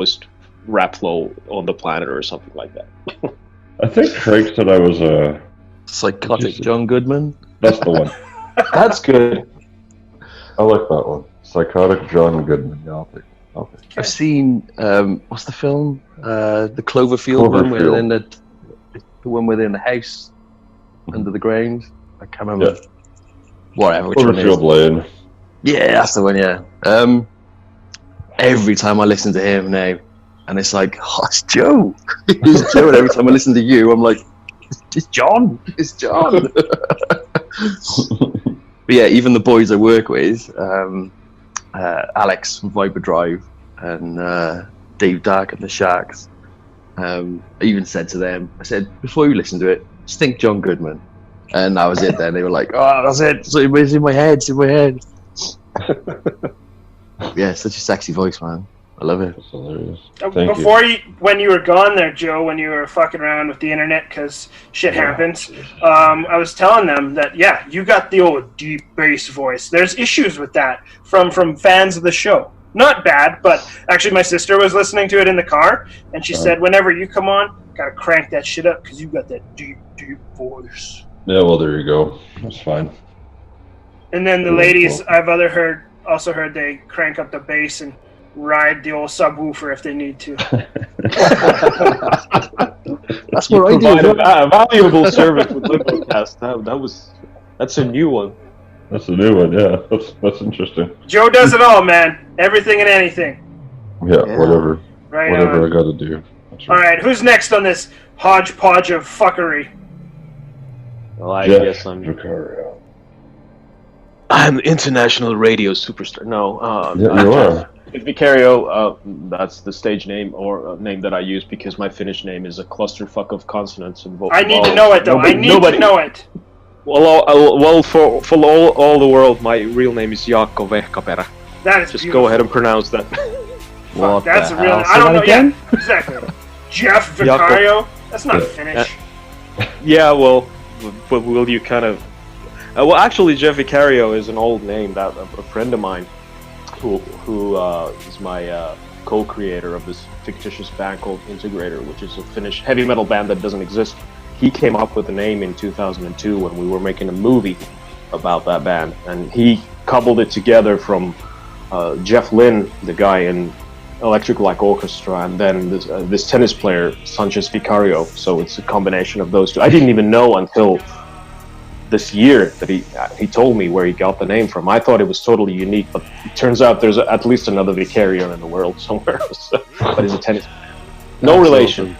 most rap flow on the planet or something like that. I think Craig said I was a Psychotic John Goodman. That's the one. That's good. I like that one. Psychotic John Goodman. Yeah, I'll take it. I've seen what's the film? The Cloverfield one, where they're in the one where they're in the house under the ground. I can't remember. Yeah. Whatever. Which one Cloverfield Lane. Yeah, that's the one. Yeah. Every time I listen to him now, and it's like, oh, it's Joe. It's Joe. And every time I listen to you, I'm like, it's John. It's John. But yeah, even the boys I work with, Alex from Viper Drive and Dave Dark and the Sharks, I even said to them, I said, before you listen to it, just think John Goodman. And that was it then. They were like, oh, that's it. So it's in my head. It's in my head. Yeah, such a sexy voice, man. I love it. That's hilarious. When you were gone there, Joe, when you were fucking around with the internet because shit happens, I was telling them that, yeah, you got the old deep bass voice. There's issues with that from fans of the show. Not bad, but actually my sister was listening to it in the car, and she said, whenever you come on, gotta crank that shit up because you got that deep, deep voice. Yeah, well, there you go. That's fine. And then the ladies, I've also heard they crank up the bass and ride the old subwoofer if they need to. That's what I do. A valuable service with Limbocast. That's a new one. That's a new one, yeah. That's interesting. Joe does it all, man. Everything and anything. Yeah. Whatever. Right whatever on. I gotta do. All right, who's next on this hodgepodge of fuckery? Well, I Jeff guess I'm Vicario. I'm international radio superstar. No, Yeah, you are. Vicario. That's the stage name or name that I use because my Finnish name is a clusterfuck of consonants and I need to know it though. I need to know it. Well, for all the world, my real name is Jaakko Vehkaperä. That is just beautiful. go ahead and pronounce that. What that's the a real. hell? I don't know. Again? Yeah, exactly. Jeff Vicario. That's not Finnish. Yeah, well, will you kind of? Well, actually, Jeff Vicario is an old name that a friend of mine, who is my co-creator of this fictitious band called Integrator, which is a Finnish heavy metal band that doesn't exist. He came up with the name in 2002 when we were making a movie about that band, and he cobbled it together from Jeff Lynne, the guy in Electric Light Orchestra, and then this tennis player, Sanchez Vicario. So it's a combination of those two. I didn't even know until this year that he told me where he got the name from. I thought it was totally unique, but it turns out there's at least another Vicario in the world somewhere. But he's a tennis player. No relation.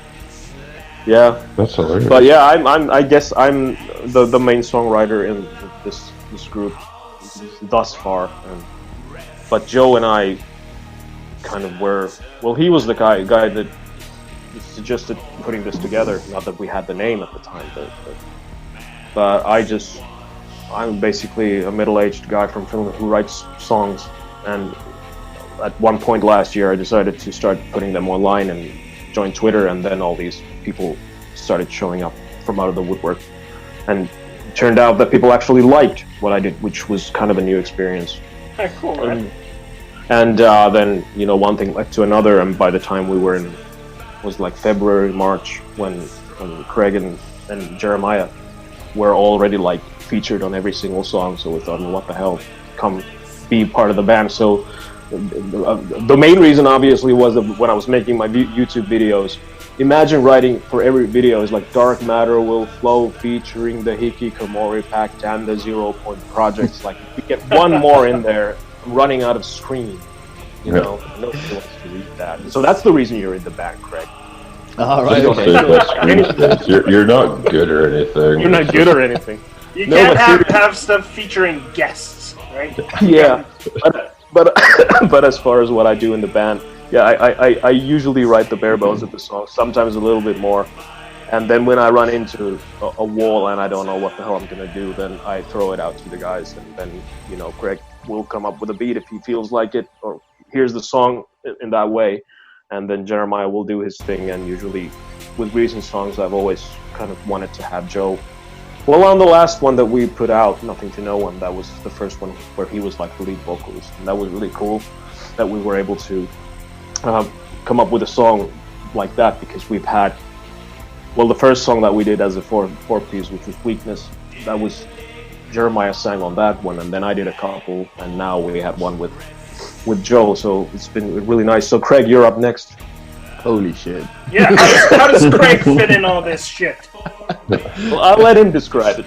Yeah, that's hilarious. But yeah, I guess I'm the main songwriter in this group thus far. But Joe and I kind of were. Well, he was the guy that suggested putting this together. Not that we had the name at the time, but I'm basically a middle-aged guy from Finland who writes songs. And at one point last year, I decided to start putting them online and joined Twitter, and then all these people started showing up from out of the woodwork, and it turned out that people actually liked what I did, which was kind of a new experience. Hey, cool, man. And then one thing led to another, and by the time we were in, was like February, March, when Craig and Jeremiah were already like featured on every single song. So we thought, well, what the hell, come be part of the band. So the main reason obviously was that when I was making my YouTube videos, imagine writing for every video is like Dark Matter Will Flow featuring the Hikikomori Pact and the 0 Point Projects. Like if you get one more in there, I'm running out of screen. Nobody wants to read that. So that's the reason you're in the band, Craig. All right. You're not good or anything. You're not good or anything. You can't have stuff featuring guests, right? Yeah, but as far as what I do in the band, yeah, I usually write the bare bones of the song, sometimes a little bit more, and then when I run into a wall and I don't know what the hell I'm gonna do, then I throw it out to the guys, and then Craig will come up with a beat if he feels like it, or here's the song in that way, and then Jeremiah will do his thing. And usually with recent songs, I've always kind of wanted to have Joe. Well, on the last one that we put out, Nothing to No One, that was the first one where he was like the lead vocalist, and that was really cool that we were able to come up with a song like that, because we've had, well, the first song that we did as a four-piece, which was Weakness, that was Jeremiah sang on that one, and then I did a couple, and now we have one with Joe, so it's been really nice. So Craig, you're up next. Holy shit. Yeah, how does Craig fit in all this shit? Well, I'll let him describe it.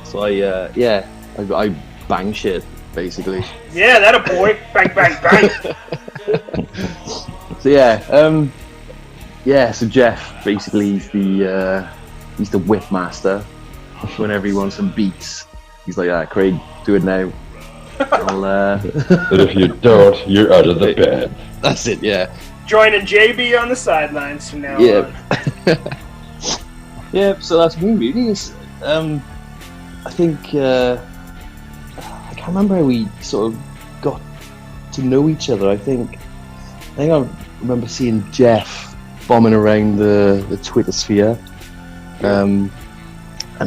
So I bang shit, basically. Yeah, that a boy. Bang, bang, bang. So Jeff, basically, he's the whip master. Whenever he wants some beats, he's like, Craig, do it now. But if you don't, you're out of the bed. That's it, yeah. Joining JB on the sidelines from now on. Yeah, so that's me, really. I think, I can't remember how we sort of got to know each other. I think I remember seeing Jeff bombing around the Twitter sphere. And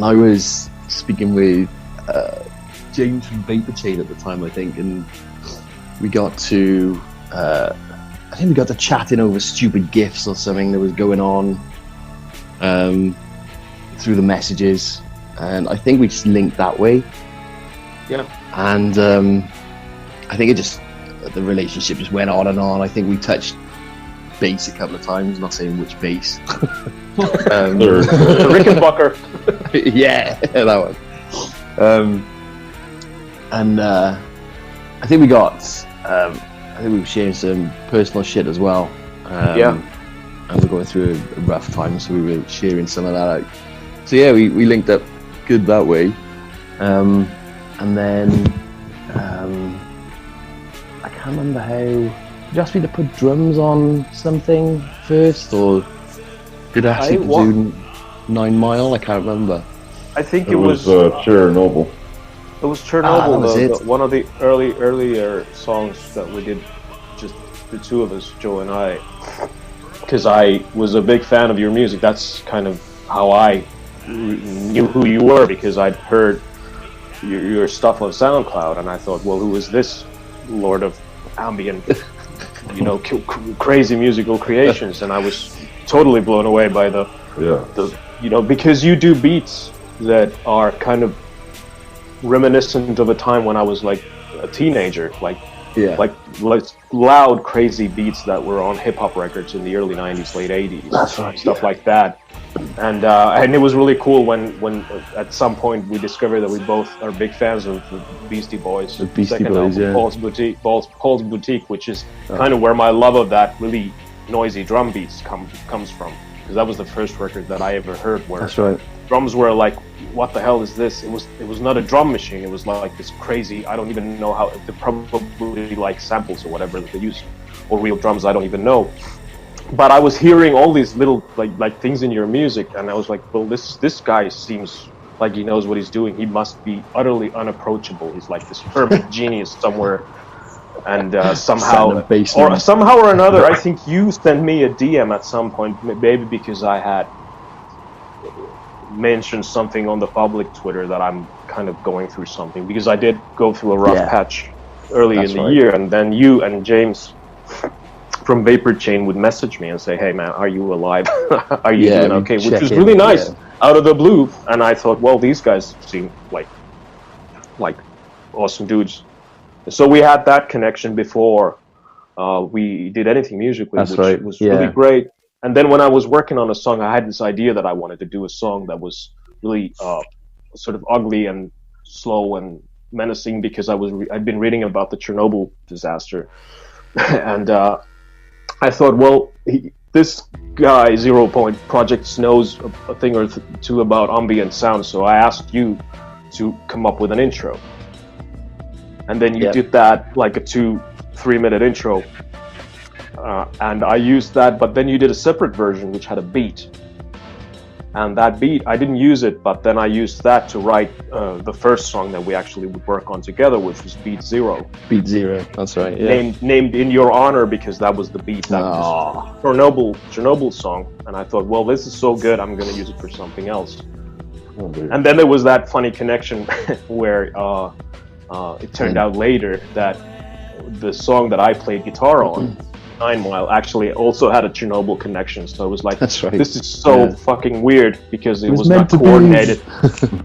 I was speaking with James from Vapor Chain at the time, I think, and we got to chatting over stupid GIFs or something that was going on through the messages, and I think we just linked that way. Yeah. And I think the relationship just went on and on. I think we touched bass a couple of times, not saying which bass. The Rickenbacker. Yeah, that one. And I think we got. I think we were sharing some personal shit as well. And we're going through a rough time, so we were sharing some of that out. So yeah, we linked up good that way. And then I can't remember how. Did you ask me to put drums on something first, or did I ask you to do 9 Mile? I can't remember. I think it was Chernobyl. It was Chernobyl, was one of the earlier songs that we did, just the two of us, Joe and I, because I was a big fan of your music. That's kind of how I knew who you were, because I'd heard your stuff on SoundCloud, and I thought, well, who is this lord of ambient, crazy musical creations? And I was totally blown away by the because you do beats that are kind of reminiscent of a time when I was like a teenager, like loud, crazy beats that were on hip hop records in the early '90s, late '80s, That's right, stuff like that. And it was really cool when at some point we discovered that we both are big fans of the Beastie Boys. The Beastie Boys, album, Paul's Boutique, which is kind of where my love of that really noisy drum beats comes from, because that was the first record that I ever heard where That's right. drums were like, what the hell is this? It was not a drum machine. It was like this crazy, I don't even know how, they probably like samples or whatever that they use, or real drums, I don't even know. But I was hearing all these little like things in your music, and I was like, well, this guy seems like he knows what he's doing. He must be utterly unapproachable. He's like this hermit genius somewhere. And somehow or another, I think you sent me a DM at some point, maybe because I had mentioned something on the public Twitter that I'm kind of going through something, because I did go through a rough patch early in the year, and then you and James from Vapor Chain would message me and say, hey man, are you alive? Are you doing okay? Which was really nice, out of the blue. And I thought, well, these guys seem like awesome dudes. So we had that connection before we did anything musically, which was really great. And then when I was working on a song, I had this idea that I wanted to do a song that was really sort of ugly and slow and menacing, because I'd been reading about the Chernobyl disaster. And I thought, well, this guy, 0 Point Projects, knows a thing or two about ambient sound, so I asked you to come up with an intro. And then you did that, like a 2-3 minute intro. And I used that, but then you did a separate version which had a beat. And that beat, I didn't use it, but then I used that to write the first song that we actually would work on together, which was Beat Zero. Beat Zero, that's right. Yeah. Named in your honor, because that was the beat. That was Chernobyl song. And I thought, well, this is so good, I'm going to use it for something else. And then there was that funny connection where it turned out later that the song that I played guitar on 9 Mile actually also had a Chernobyl connection, so it was like, That's right. this is so fucking weird because it was meant not to be. coordinated.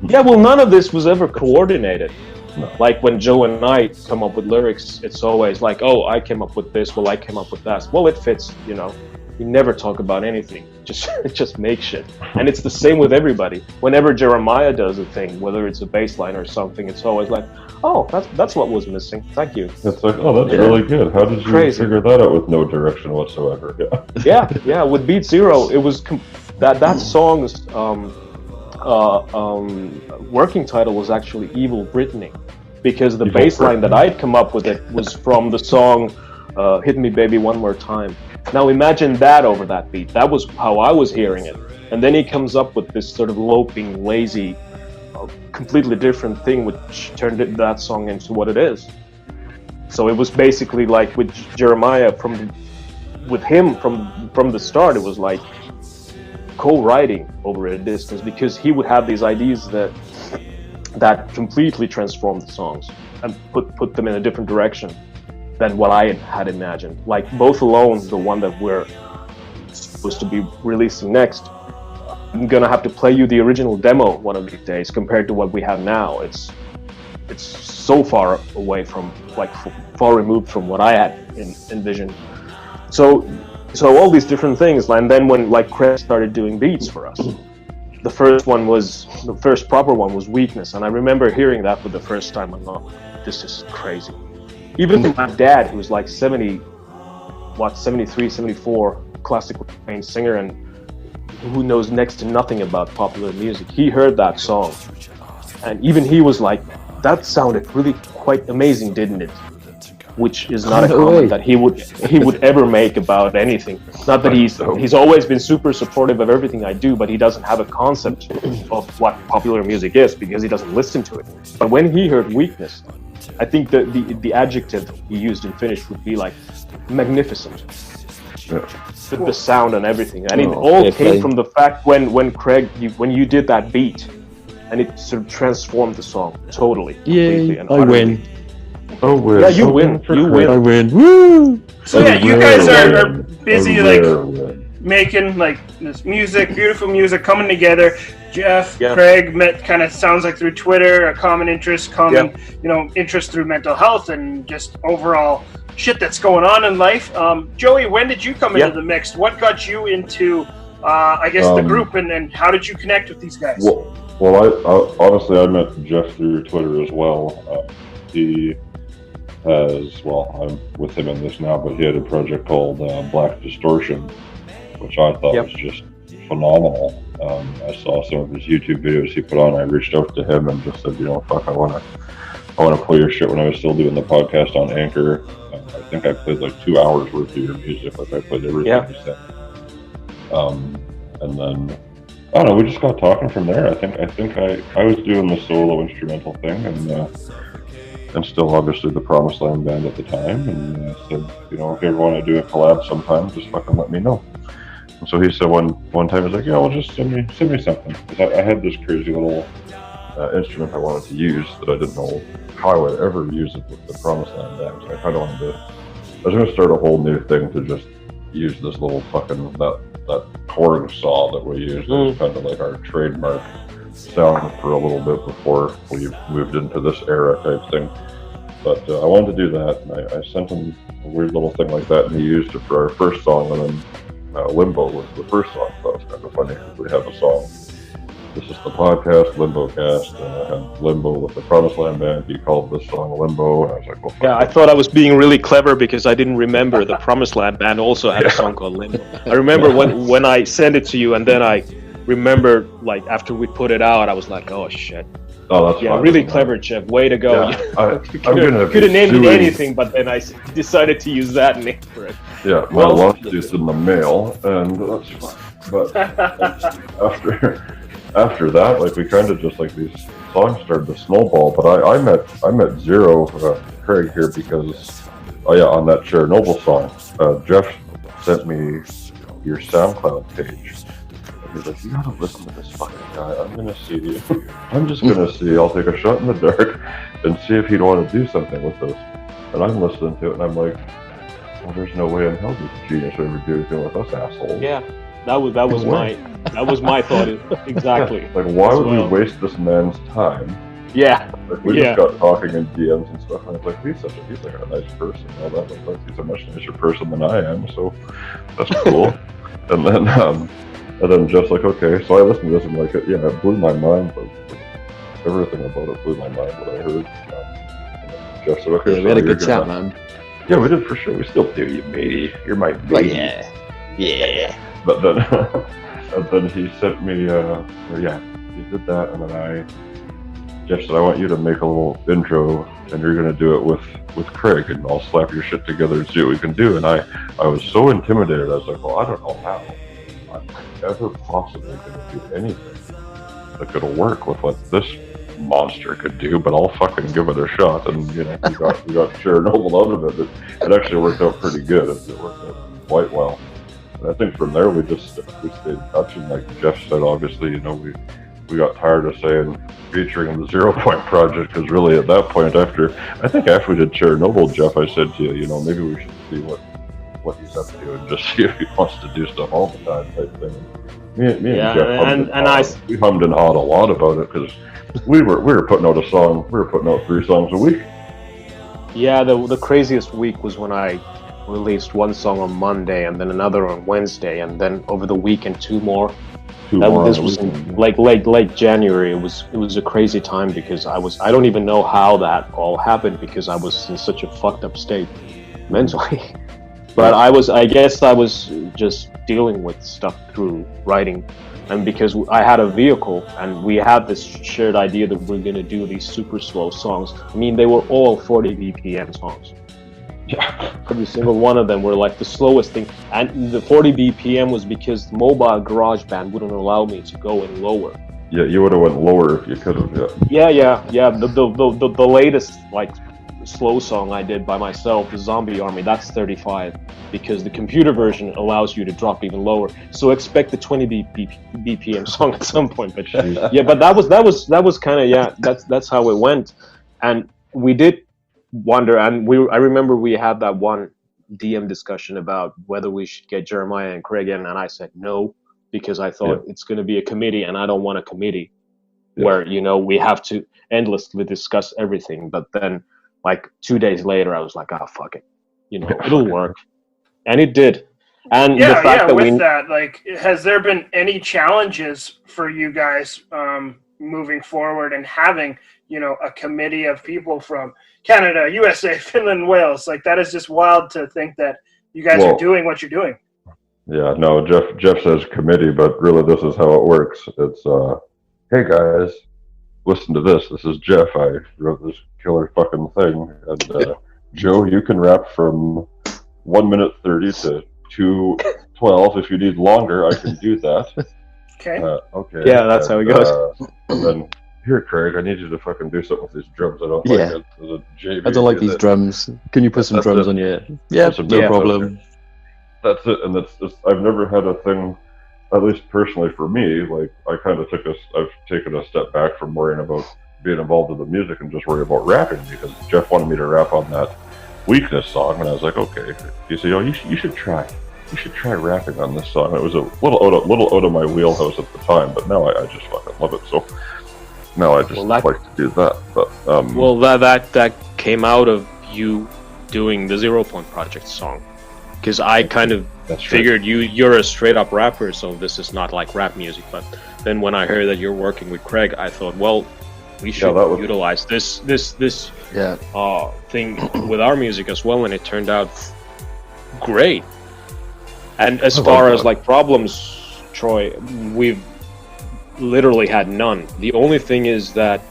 Yeah, well, none of this was ever coordinated. No. Like when Joe and I come up with lyrics, it's always like, oh, I came up with this, well, I came up with that. Well, it fits, you know. We never talk about anything, just make shit. And it's the same with everybody. Whenever Jeremiah does a thing, whether it's a bass line or something, it's always like, oh, that's what was missing. Thank you. It's like, oh, that's really good. How did you figure that out with no direction whatsoever? Yeah. Yeah. With Beat Zero, it was that song's working title was actually Evil Brittany, because the bass line that I'd come up with it was from the song Hit Me Baby One More Time. Now imagine that over that beat. That was how I was hearing it. And then he comes up with this sort of loping, lazy, completely different thing, which turned that song into what it is. So it was basically like with Jeremiah, with him from the start, it was like co-writing over a distance, because he would have these ideas that completely transformed the songs and put them in a different direction than what I had imagined. Like Both Alone, the one that we're supposed to be releasing next, I'm gonna have to play you the original demo one of these days compared to what we have now. It's so far away from, like, far removed from what I had envisioned. So all these different things, and then when like Craig started doing beats for us, the first proper one was Weakness, and I remember hearing that for the first time. I'm like, this is crazy. Even my dad, who's like 73, 74, classically trained singer, and who knows next to nothing about popular music, he heard that song, and even he was like, that sounded really quite amazing, didn't it? Which is not a comment that he would ever make about anything. Not that he's always been super supportive of everything I do, but he doesn't have a concept of what popular music is because he doesn't listen to it. But when he heard Weakness, I think the adjective he used in Finnish would be like magnificent. Yeah. The sound and everything, and it all came from the fact when Craig, when you did that beat, and it sort of transformed the song totally. Yay! And I win. Oh, win. Yeah, you win. You win. I win. Woo! So yeah, you guys are busy like making like this music, beautiful music coming together. Jeff, Craig met kind of sounds like through Twitter, a common interest, interest through mental health and just overall shit that's going on in life. Joey, when did you come into the mix? What got you into, the group, and how did you connect with these guys? Well, I honestly, I met Jeff through Twitter as well. He has, I'm with him in this now, but he had a project called Black Distortion, which I thought was just phenomenal. I saw some of his YouTube videos he put on. I reached out to him and just said, fuck, I want to play your shit. When I was still doing the podcast on Anchor, I think I played like 2 hours worth of your music. Like I played everything you said. And then I don't know. We just got talking from there. I think I was doing the solo instrumental thing and still obviously the Promised Land band at the time. And said, if you ever want to do a collab sometime, just fucking let me know. And so he said one time, he's like, yeah, well, just send me something. Because I had this crazy little instrument I wanted to use that I didn't know how I would ever use it with the Promised Land band. So I kind of wanted to. I was going to start a whole new thing to just use this little fucking that chord saw that we used. It was kind of like our trademark sound for a little bit before we moved into this era type thing. But I wanted to do that, and I sent him a weird little thing like that, and he used it for our first song, and then Limbo was the first song. So it was kind of funny because we have a song. This is the podcast, Limbocast, and I had Limbo with the Promised Land band. He called this song Limbo, and I was like, well, yeah, I thought I was being really clever because I didn't remember the Promised Land band also had a song called Limbo. I remember when I sent it to you, and then I remember, like, after we put it out, I was like, oh shit. Oh, that's fine. Really clever, Jeff. Way to go. Yeah, could have named it anything, but then I decided to use that name for it. Yeah, my lawsuit's in the mail, and that's fine. But after that, like, we kind of just, like, these songs started to snowball. But I met Zero, Craig here, because, on that Chernobyl song, Jeff sent me your SoundCloud page. He's like, you gotta listen to this fucking guy. I'm gonna see. I'm just gonna see. I'll take a shot in the dark and see if he'd want to do something with this. And I'm listening to it, and I'm like, well, there's no way in hell this genius would ever do anything with us assholes. Yeah, that was my thought exactly. Like, why would we waste this man's time? Yeah. Like, we just got talking in DMs and stuff, and I was like, he's like a nice person. All that, like, he's a much nicer person than I am, so that's cool. and then Jeff's like, okay, so I listened to this and like, yeah, it blew my mind. Like, everything about it blew my mind. What I heard. Jeff said, okay, yeah, we had a good chat, man. Yeah, we did for sure. We still do, you matey. You're my matey. Like, yeah. But then, and then he sent me, he did that, and then Jeff said, I want you to make a little intro, and you're going to do it with Craig, and I'll slap your shit together and see what we can do. And I was so intimidated. I was like, well, I don't know how I'm ever possibly going to do anything that could work with what this monster could do, but I'll fucking give it a shot. And, we got Chernobyl out of it. It actually worked out pretty good. It worked out quite well. And I think from there we stayed in touch, and like Jeff said, obviously, we got tired of featuring in the 0 Point project, because really at that point, after we did Chernobyl, Jeff, I said to you, maybe we should see what he's up to and just see if he wants to do stuff all the time type thing. Me and Jeff we hummed and hawed a lot about it, because we were putting out a song. We were putting out 3 songs a week. Yeah, the craziest week was when I released one song on Monday and then another on Wednesday, and then over the weekend 2 more. This was in late January. It was a crazy time, because I don't even know how that all happened, because I was in such a fucked up state mentally. But I guess I was just dealing with stuff through writing, and because I had a vehicle and we had this shared idea that we're gonna do these super slow songs. I mean, they were all 40 BPM songs. Yeah. Every single one of them were like the slowest thing, and the 40 BPM was because mobile GarageBand wouldn't allow me to go any lower. Yeah, you would have went lower if you could have. Yeah. The latest like slow song I did by myself, the Zombie Army, that's 35, because the computer version allows you to drop even lower. So expect the 20 BPM song at some point. But yeah, but that was kind of that's how it went, and we did wonder, and I remember we had that one DM discussion about whether we should get Jeremiah and Craig in, and I said no, because I thought it's going to be a committee, and I don't want a committee where we have to endlessly discuss everything. But then like 2 days later I was like, fuck it, it'll work, and it did. And the fact that has there been any challenges for you guys moving forward and having a committee of people from Canada, USA, Finland, Wales? Like, that is just wild to think that you guys are doing what you're doing. Yeah, no, Jeff says committee, but really this is how it works. It's hey guys, listen to this. This is Jeff. I wrote this killer fucking thing, and Joe, you can rap from 1 minute 30 to 2:12. If you need longer, I can do that. Okay. Okay. Yeah, that's how it goes. And then, here, Craig, I need you to fucking do something with these drums. I don't like it. I don't like these drums. Can you put some drums on your... Yeah, no problem. That's it, and I've never had a thing, at least personally for me, like, I've taken a step back from worrying about being involved with the music and just worry about rapping, because Jeff wanted me to rap on that Weakness song, and I was like, okay. He said, you should try rapping on this song. It was a little out of my wheelhouse at the time, but now I just fucking love it. So now I just like to do that. But that came out of you doing the 0 Point Project song, because I kind of figured you're a straight up rapper, so this is not like rap music. But then when I heard that you're working with Craig, I thought, well, we should utilize this thing with our music as well, and it turned out great. And as far as like problems, Troy, we've literally had none. The only thing is that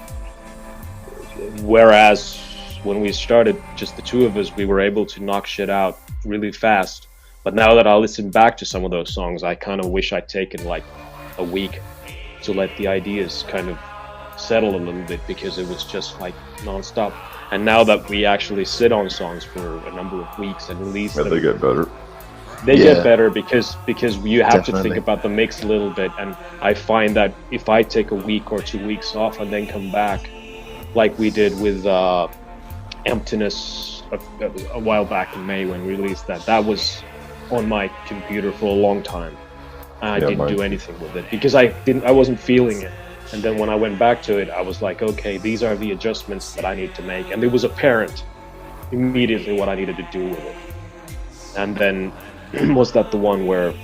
whereas when we started, just the 2 of us, we were able to knock shit out really fast. But now that I listen back to some of those songs, I kind of wish I'd taken like a week to let the ideas kind of settle a little bit, because it was just like nonstop. And now that we actually sit on songs for a number of weeks and release them, they get better. They get better because you have to think about the mix a little bit. And I find that if I take a week or 2 weeks off and then come back, like we did with Emptiness a while back in May when we released that. That was on my computer for a long time. And I didn't do anything with it because I wasn't feeling it. And then when I went back to it, I was like, okay, these are the adjustments that I need to make. And it was apparent immediately what I needed to do with it. And then was that the one where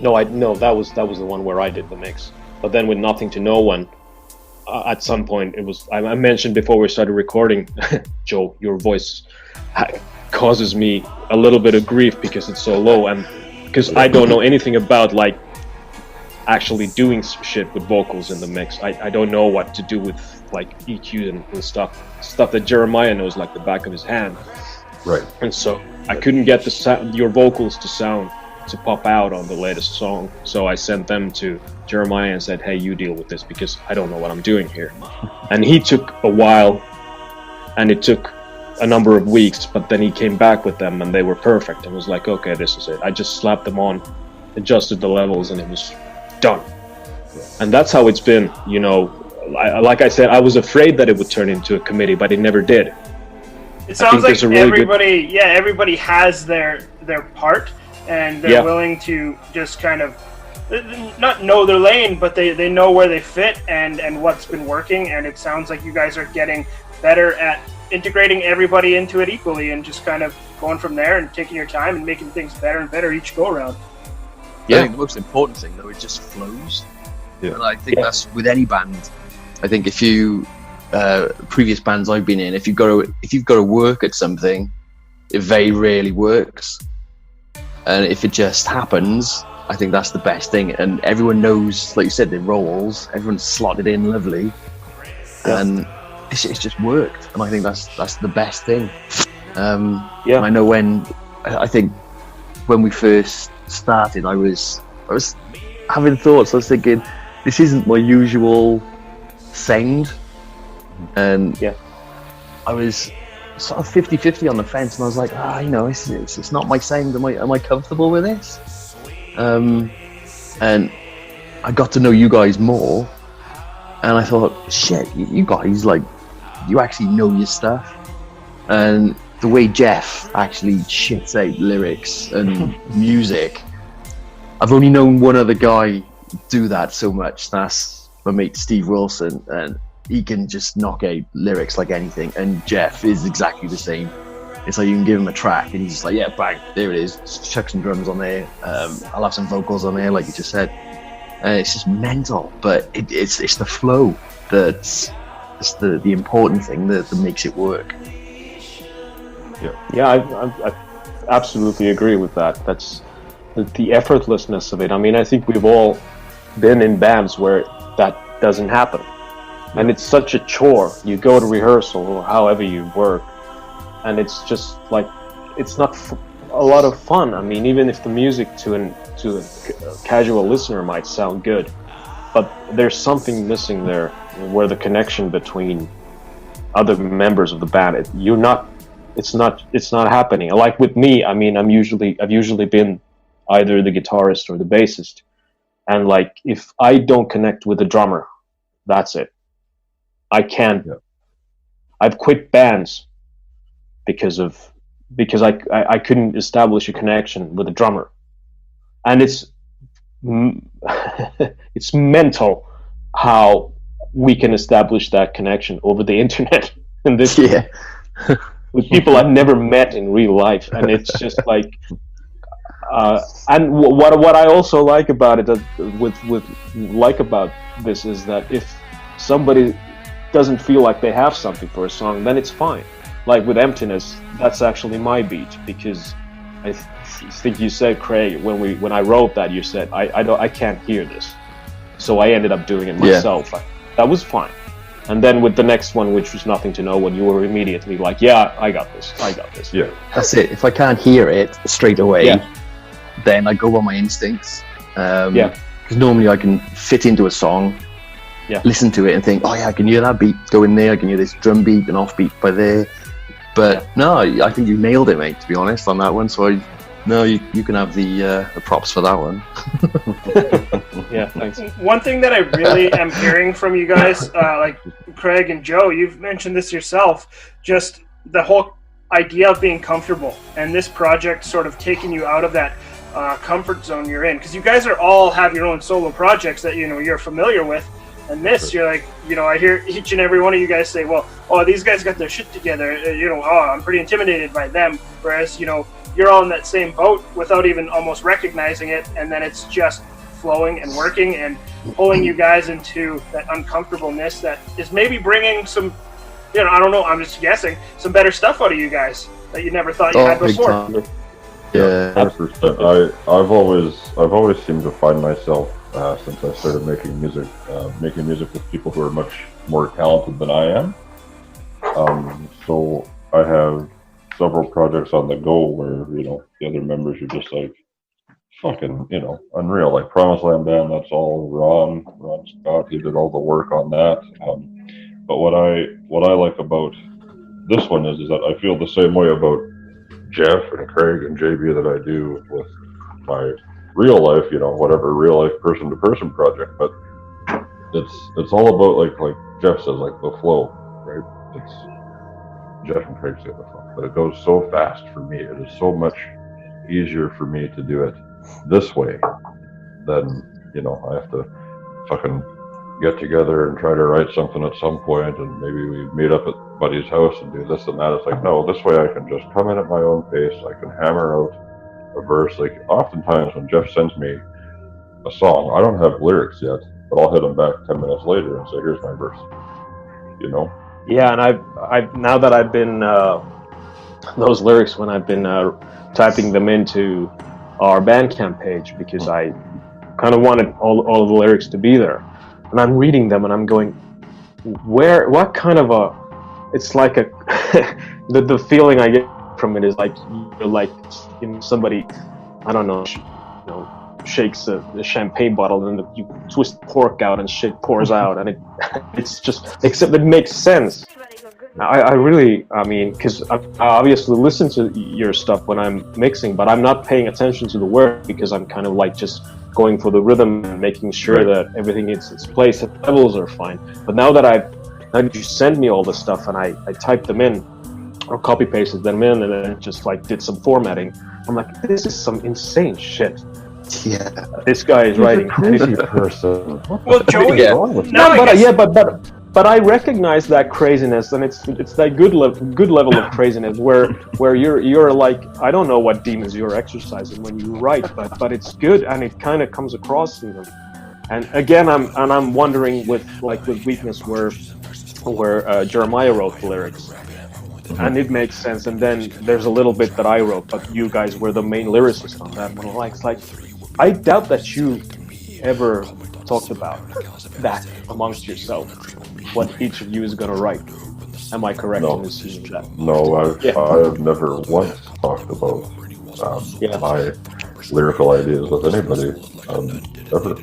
that was the one where I did the mix. But then with Nothing to No One, at some point it was I mentioned before we started recording, Joe, your voice causes me a little bit of grief because it's so low, and because I don't know anything about like actually doing shit with vocals in the mix. I don't know what to do with like EQ and stuff that Jeremiah knows like the back of his hand. Right. And so I couldn't get your vocals to pop out on the latest song. So I sent them to Jeremiah and said, hey, you deal with this because I don't know what I'm doing here. And he took a while, and it took a number of weeks, but then he came back with them and they were perfect and was like, okay, this is it. I just slapped them on, adjusted the levels, and it was done. And that's how it's been, you know. Like I said, I was afraid that it would turn into a committee, but it never did. It sounds like everybody has their part, and they're willing to just kind of not know their lane, but they know where they fit and what's been working. And it sounds like you guys are getting better at integrating everybody into it equally and just kind of going from there and taking your time and making things better and better each go around. Yeah, I think the most important thing though, it just flows. Yeah. And I think that's with any band. I think if you previous bands I've been in, if you've got to work at something, it very rarely works. And if it just happens, I think that's the best thing. And everyone knows, like you said, their roles. Everyone's slotted in lovely, and it's just worked. And I think that's the best thing. I know when we first started, I was having thoughts. I was thinking, this isn't my usual sound, and I was sort of 50-50 on the fence, and I was like, it's not my sound. Am I comfortable with this? And I got to know you guys more, and I thought, shit, you guys, like, you actually know your stuff. And the way Jeff actually shits out lyrics and music, I've only known one other guy do that so much. That's my mate Steve Wilson, and he can just knock out lyrics like anything. And Jeff is exactly the same. It's like you can give him a track and he's just like, yeah, bang, there it is. Just chuck some drums on there. I'll have some vocals on there, like you just said. And it's just mental, but it's the flow that's the important thing that makes it work. Yeah, I absolutely agree with that. That's the effortlessness of it. I mean, I think we've all been in bands where that doesn't happen. And it's such a chore. You go to rehearsal or however you work, and it's just like, it's not a lot of fun. I mean, even if the music to a casual listener might sound good, but there's something missing there where the connection between other members of the band, it's not happening. Like with me, I mean, I've usually been either the guitarist or the bassist, and like if I don't connect with the drummer, that's it. I can't. Yeah. I've quit bands because I couldn't establish a connection with the drummer, and it's mental how we can establish that connection over the internet and this with people I've never met in real life, and it's just like. And what I also like about it, about this, is that if somebody doesn't feel like they have something for a song, then it's fine. Like with Emptiness, that's actually my beat, because I think you said, Craig, when I wrote that, you said I can't hear this, so I ended up doing it myself. That was fine. And then with the next one, which was Nothing to No One, you were immediately like, yeah, I got this. Yeah, that's it. If I can't hear it straight away, then I go by my instincts. Because normally I can fit into a song, listen to it and think, oh yeah, I can hear that beat go in there, I can hear this drum beat and off beat by there. But no, I think you nailed it, mate, to be honest, on that one. So you can have the props for that one. Yeah, thanks. One thing that I really am hearing from you guys, like Craig and Joe, you've mentioned this yourself, just the whole idea of being comfortable, and this project sort of taking you out of that comfort zone you're in, because you guys are all have your own solo projects that you're familiar with, and this you're like, I hear each and every one of you guys say, well, these guys got their shit together, I'm pretty intimidated by them, whereas you're all in that same boat without even almost recognizing it, and then it's just flowing and working and pulling you guys into that uncomfortableness that is maybe bringing some, I don't know, I'm just guessing, some better stuff out of you guys that you never thought you had before. Yeah, 100%. I've always seemed to find myself since I started making music with people who are much more talented than I am. So I have several projects on the go where the other members are just like fucking unreal. Like Promised Land Band, that's all Ron Scott. He did all the work on that. But what I like about this one is that I feel the same way about Jeff and Craig and JB that I do with my real life, whatever real life person to person project. But it's all about like Jeff says, like the flow, right? It's Jeff and Craig say the flow, but it goes so fast for me. It is so much easier for me to do it this way than I have to fucking get together and try to write something at some point, and maybe we meet up at buddy's house and do this and that. It's like, no, this way I can just come in at my own pace. I can hammer out a verse. Like oftentimes when Jeff sends me a song, I don't have lyrics yet, but I'll hit him back 10 minutes later and say, here's my verse. Yeah, and I've now that I've been those lyrics, when I've been typing them into our Bandcamp page, because I kind of wanted all of the lyrics to be there, and I'm reading them and I'm going, what kind of it's like the feeling I get from it is like somebody, I don't know, shakes a champagne bottle and you twist the cork out and shit pours out, and it's just, except it makes sense. I really, because I obviously listen to your stuff when I'm mixing, but I'm not paying attention to the word because I'm kind of like just going for the rhythm and making sure that everything is its place and levels are fine. But now that you send me all this stuff and I typed them in or copy pasted them in and then just like did some formatting, I'm like, this is some insane shit. Yeah, this guy is writing a crazy person. Well, Joey, but I recognize that craziness, and it's that good level of craziness where you're like, I don't know what demons you're exercising when you write, but it's good and it kind of comes across in them. And again, I'm wondering with Weakness where Jeremiah wrote the lyrics. And it makes sense, and then there's a little bit that I wrote, but you guys were the main lyricist on that one. It's like, I doubt that you ever talked about that amongst yourself, what each of you is going to write. Am I correct in assuming that? No, I've never once talked about my lyrical ideas with anybody, ever.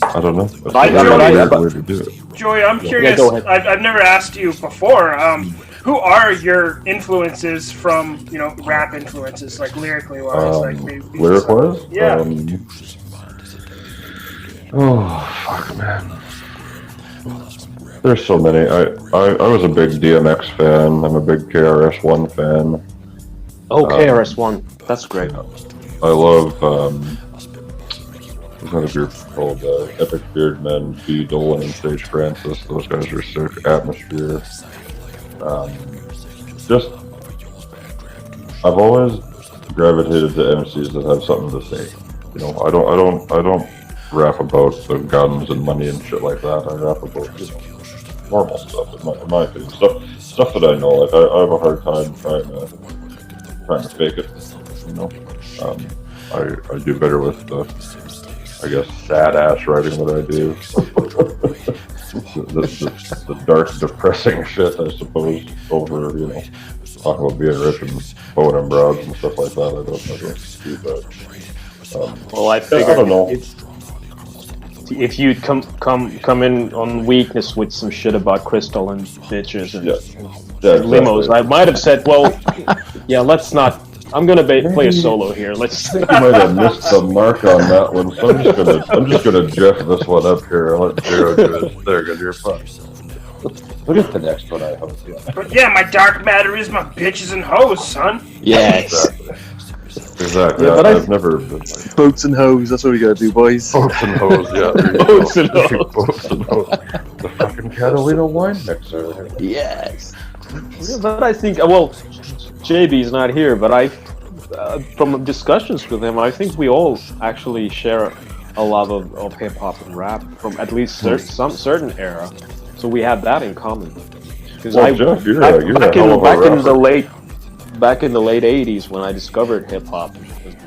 I don't know. That's a weird way to do it. Joey, I'm curious. Go ahead. I've never asked you before. Who are your influences from, rap influences, like lyrically wise? Lyric wise? Yeah. Fuck, man. There's so many. I was a big DMX fan. I'm a big KRS-One fan. Oh, KRS-One. That's great. I love, there's another group called Epic Beardmen, B. Dolan and Sage Francis. Those guys are sick. Atmosphere. I've always gravitated to MCs that have something to say. I don't rap about the guns and money and shit like that. I rap about normal stuff, in my opinion. Stuff that I know. Like I have a hard time trying to fake it. I do better with the sad ass writing that I do. the dark, depressing shit, I suppose, over, talking about being rich and boning broads and stuff like that. I don't do that. Well, I figured I don't know. If you'd come in on Weakness with some shit about crystal and bitches and limos, exactly. I might have said, well, let's not. I'm gonna play a solo here. Let's. You might have missed the mark on that one, so I'm just gonna Jeff this one up here. I'll let Jero do his thing, and you're fine. Look at the next one, I hope. Yeah. But yeah, my dark matter is my bitches and hoes, son. Yes. Exactly. Yeah, but I've never been like Boats and hoes, that's what we gotta do, boys. boats and hoes. Yeah, there you Boats go. and hoes. Boats and hoes. The fucking Catalina wine mixer. Yes. Yeah, but I think, well, JB's not here, but from discussions with him, I think we all actually share a love of hip hop and rap from at least some certain era. So we have that in common. Because Well, Jeff, you're a hell of a rapper. Back in the late '80s, when I discovered hip hop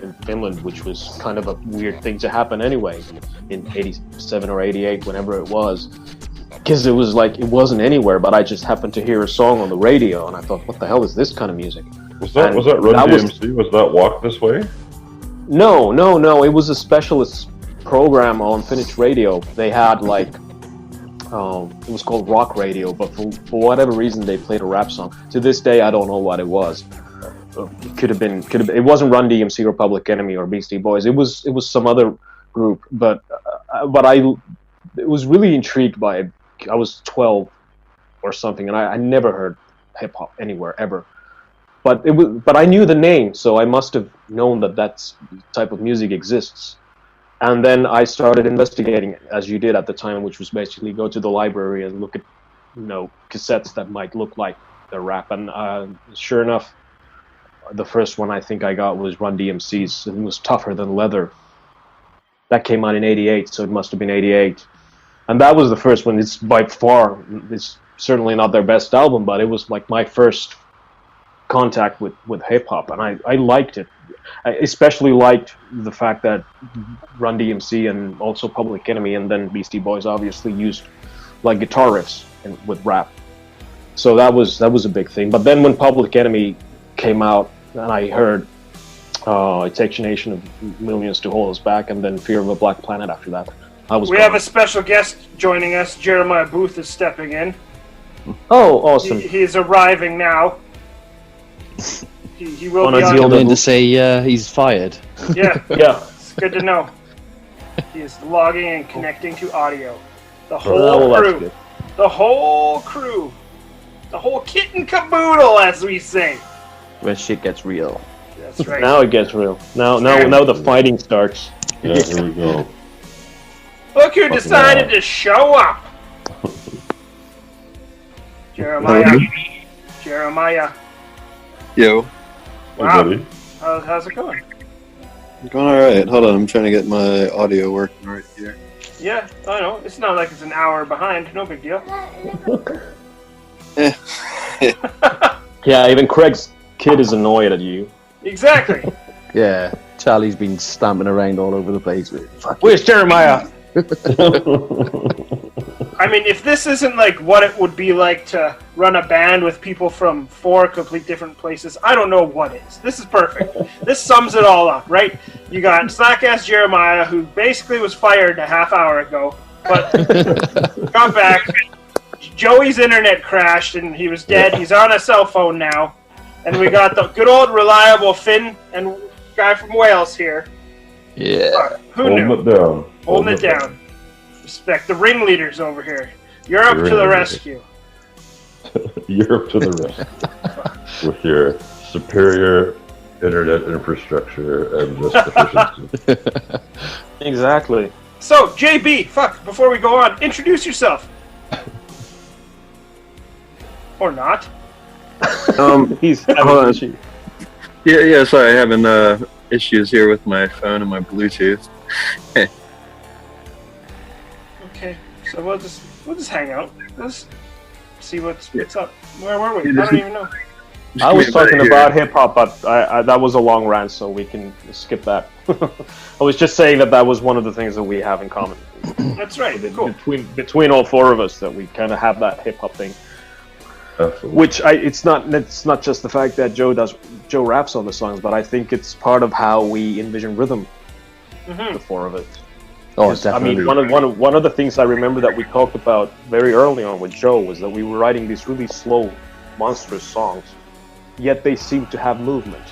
in Finland, which was kind of a weird thing to happen anyway, in '87 or '88, whenever it was, because it was like it wasn't anywhere, but I just happened to hear a song on the radio, and I thought, "What the hell is this kind of music?" Was that Run DMC? Was that Walk This Way? No. It was a specialist program on Finnish radio. They had like. It was called rock radio, but for whatever reason they played a rap song. To this day, I don't know what it was. It could have been. It wasn't Run DMC or Public Enemy or Beastie Boys. It was some other group. But I was really intrigued by it. I was 12 or something, and I never heard hip hop anywhere ever. But I knew the name, so I must have known that type of music exists. And then I started investigating, as you did at the time, which was basically go to the library and look at, cassettes that might look like the rap. And sure enough, the first one I think I got was Run DMC's, and it was Tougher Than Leather. That came out in '88, so it must have been '88. And that was the first one. It's by far, it's certainly not their best album, but it was like my first contact with hip hop, and I liked it. I especially liked the fact that Run DMC and also Public Enemy and then Beastie Boys obviously used like guitar riffs with rap. So that was a big thing. But then when Public Enemy came out and I heard It Takes a Nation of Millions to Hold Us Back and then Fear of a Black Planet after that, we have a special guest joining us. Jeremiah Booth is stepping in. Oh, awesome. He is arriving now. He will be on. I'm going to say he's fired. Yeah. Yeah. It's good to know. He is logging and connecting to audio. The whole crew. The whole crew. The whole kit and caboodle, as we say. Where shit gets real. That's right. Now it gets real. Now the fighting starts. Yeah, here we go. Look who decided to show up. Jeremiah. Yo. Wow. Hey, How's it going? Going alright. Hold on, I'm trying to get my audio working right here. Yeah, I know. It's not like it's an hour behind. No big deal. Yeah, even Craig's kid is annoyed at you. Exactly. Yeah, Charlie's been stamping around all over the place. Where's Jeremiah? I mean, if this isn't like what it would be like to run a band with people from 4 complete different places, I don't know what is. This is perfect. This sums it all up, right? You got slack-ass Jeremiah, who basically was fired a half hour ago, but got back. Joey's internet crashed and he was dead. He's on a cell phone now. And we got the good old reliable Finn and guy from Wales here. Yeah. Who knew? Holding it down. Holding it down. Respect the ringleaders over here. Europe to the rescue. Europe to the rescue. With your superior internet infrastructure and just efficiency. Exactly. So, JB, before we go on, introduce yourself. Or not. He's hold on. Yeah, sorry, I'm having issues here with my phone and my Bluetooth. Okay, so we'll just hang out. Let's see what's up. Where were we? I don't even know. I was talking about hip hop, but that was a long rant, so we can skip that. I was just saying that was one of the things that we have in common. That's right. Cool. Between all 4 of us, that we kind of have that hip hop thing. Absolutely. Which it's not just the fact that Joe raps on the songs, but I think it's part of how we envision rhythm. Mm-hmm. The 4 of it. Oh, definitely. I mean, one of the things I remember that we talked about very early on with Joe was that we were writing these really slow, monstrous songs, yet they seemed to have movement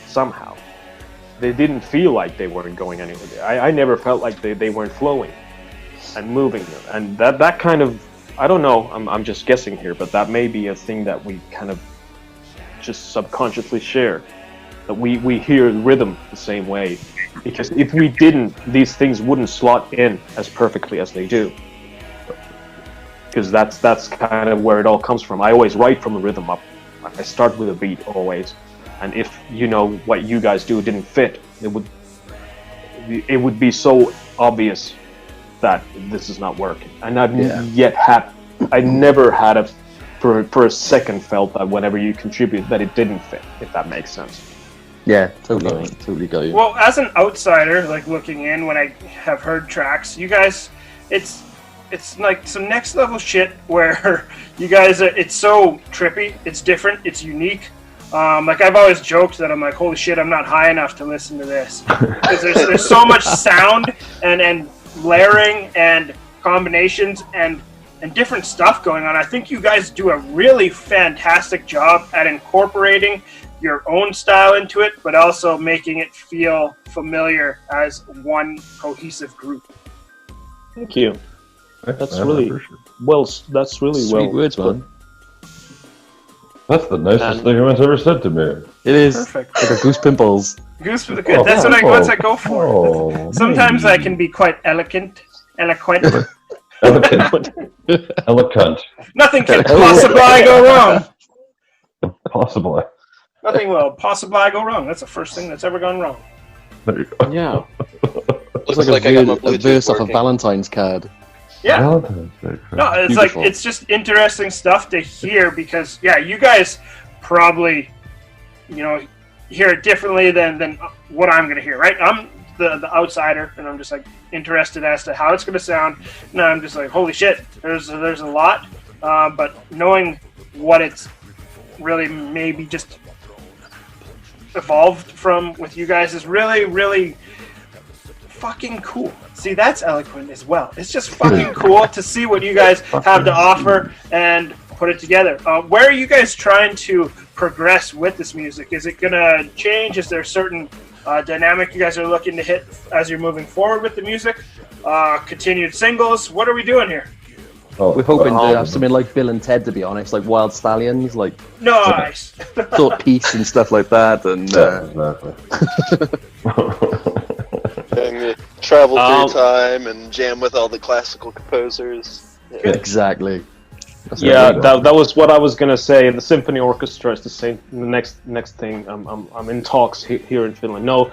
somehow. They didn't feel like they weren't going anywhere. I never felt like they weren't flowing and moving, and that kind of I don't know. I'm just guessing here, but that may be a thing that we kind of just subconsciously share. That we hear rhythm the same way, because if we didn't, these things wouldn't slot in as perfectly as they do. Because that's kind of where it all comes from. I always write from a rhythm up. I start with a beat always, and if what you guys do didn't fit, it would be so obvious that this is not working. And I never had for a second felt that whenever you contribute that it didn't fit, if that makes sense. Yeah, totally got you. Well, as an outsider, like looking in, when I have heard tracks, you guys, it's like some next level shit where you guys it's so trippy, it's different, it's unique. Like I've always joked that I'm like, holy shit, I'm not high enough to listen to this, because there's so much sound and layering and combinations and different stuff going on. I think you guys do a really fantastic job at incorporating your own style into it, but also making it feel familiar as one cohesive group. Thank you. That's really That's really Sweet words, man. That's the nicest thing anyone's ever said to me. It is. Perfect. Like a goose pimples. Goose for the good. That's what I go for. Oh, Sometimes I can be quite eloquent. Elegant. Nothing can possibly go wrong. Possibly. Nothing will possibly go wrong. That's the first thing that's ever gone wrong. There you go. Yeah. It's Looks like like I got my a Bluetooth verse off a working. Valentine's card. Yeah. Valentine's Day. No, it's Beautiful. like it's just interesting stuff to hear, because you guys probably hear it differently than what I'm gonna hear, right? I'm the outsider, and I'm just like interested as to how it's gonna sound. And I'm just like, holy shit, there's a lot, but knowing what it's really maybe just evolved from with you guys is really, really fucking cool. See, that's eloquent as well. It's just fucking cool to see what you guys have to offer and put it together. Where are you guys trying to progress with this music? Is it gonna change? Is there a certain dynamic you guys are looking to hit as you're moving forward with the music? Continued singles? What are we doing here? We're hoping to have something like Bill and Ted, to be honest, like Wild Stallions, like Nice. sort of peace and stuff like that, and And you travel through time and jam with all the classical composers. Yeah. exactly. Yeah, that was what I was gonna say. The symphony orchestra is the same. The next thing. I'm in talks here in Finland. No,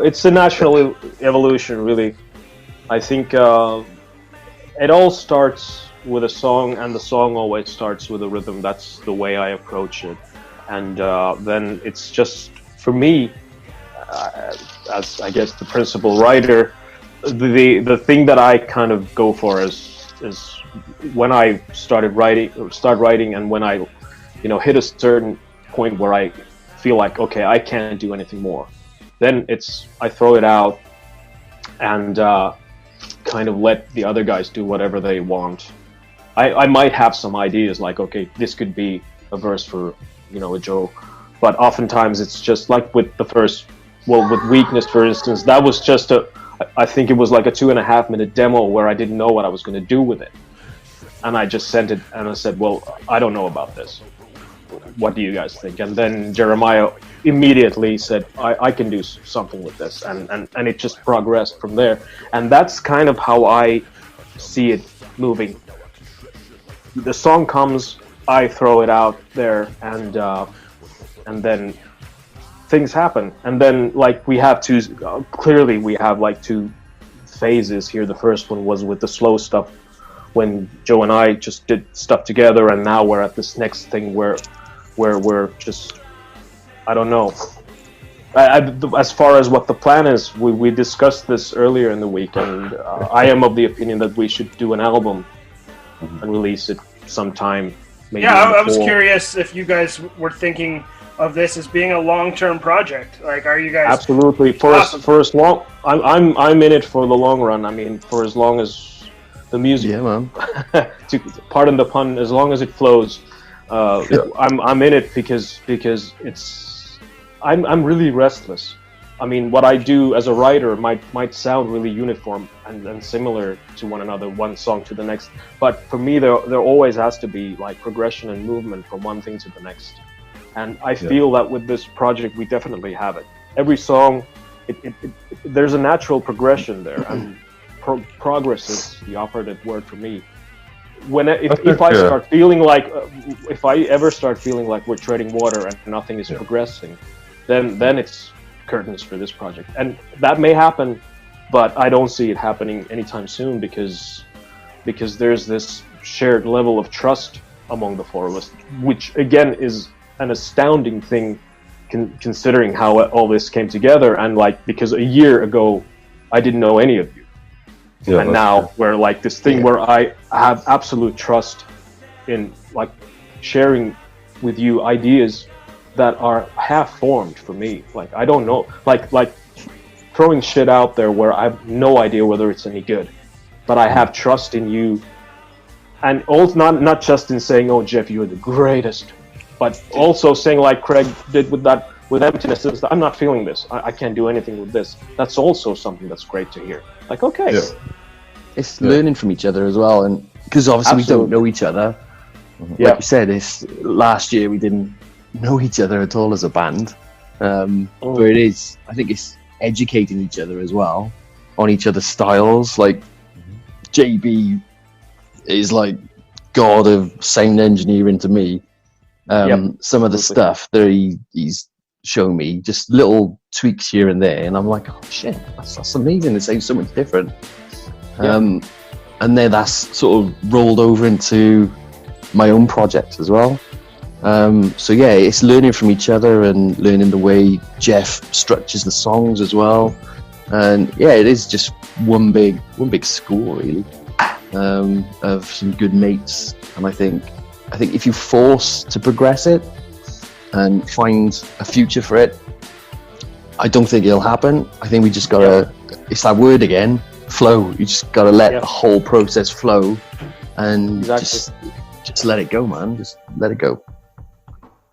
it's a natural evolution, really. I think it all starts with a song, and the song always starts with a rhythm. That's the way I approach it, and then it's just for me, as I guess the principal writer, the thing that I kind of go for is when I start writing, and when I, hit a certain point where I feel like, okay, I can't do anything more, then I throw it out and kind of let the other guys do whatever they want. I might have some ideas like, okay, this could be a verse for, a Joe, but oftentimes it's just like with the first, with Weakness, for instance, that was just I think it was like a 2.5 minute demo where I didn't know what I was going to do with it. And I just sent it and I said, well, I don't know about this. What do you guys think? And then Jeremiah immediately said, I can do something with this. And it just progressed from there. And that's kind of how I see it moving. The song comes, I throw it out there, and then things happen. And then, like, we have two phases here. The first one was with the slow stuff, when Joe and I just did stuff together, and now we're at this next thing where we're just, I don't know. As far as what the plan is, we discussed this earlier in the week, and I am of the opinion that we should do an album and release it sometime. Maybe I was curious if you guys were thinking of this as being a long-term project. Like, are you guys absolutely for as long? I'm in it for the long run. I mean, for as long as the music. Yeah, man. Pardon the pun. As long as it flows, I'm in it because it's. I'm really restless. I mean, what I do as a writer might sound really uniform and similar to one another, one song to the next. But for me, there always has to be like progression and movement from one thing to the next. And I feel that with this project, we definitely have it. Every song, there's a natural progression there, and progress is the operative word for me. If I start feeling like, if I ever start feeling like we're treading water and nothing is progressing, then it's curtains for this project. And that may happen, but I don't see it happening anytime soon because there's this shared level of trust among the four of us, which again is an astounding thing considering how all this came together. And like, because a year ago I didn't know any of you, and now we're like this thing where I have absolute trust in like sharing with you ideas that are half formed for me. Like, I don't know, like throwing shit out there where I have no idea whether it's any good, but I have trust in you. And also not just in saying, oh, Jeff, you're the greatest, but also saying like Craig did with Emptiness, is that I'm not feeling this. I can't do anything with this. That's also something that's great to hear. Like, okay. Yeah. It's learning from each other as well. And because obviously we don't know each other. Like you said, last year we didn't know each other at all as a band. But I think it's educating each other as well on each other's styles. Like JB is like god of sound engineering to me. Some of the stuff that he's shown me, just little tweaks here and there, and I'm like, oh shit, that's amazing. It sounds so much different. And then that's sort of rolled over into my own project as well. So yeah, it's learning from each other and learning the way Jeff structures the songs as well. And yeah, it is just one big school really, of some good mates. And I think if you force to progress it and find a future for it, I don't think it'll happen. I think we just gotta, it's that word again, flow. You just gotta let the whole process flow and just let it go, man. Just let it go.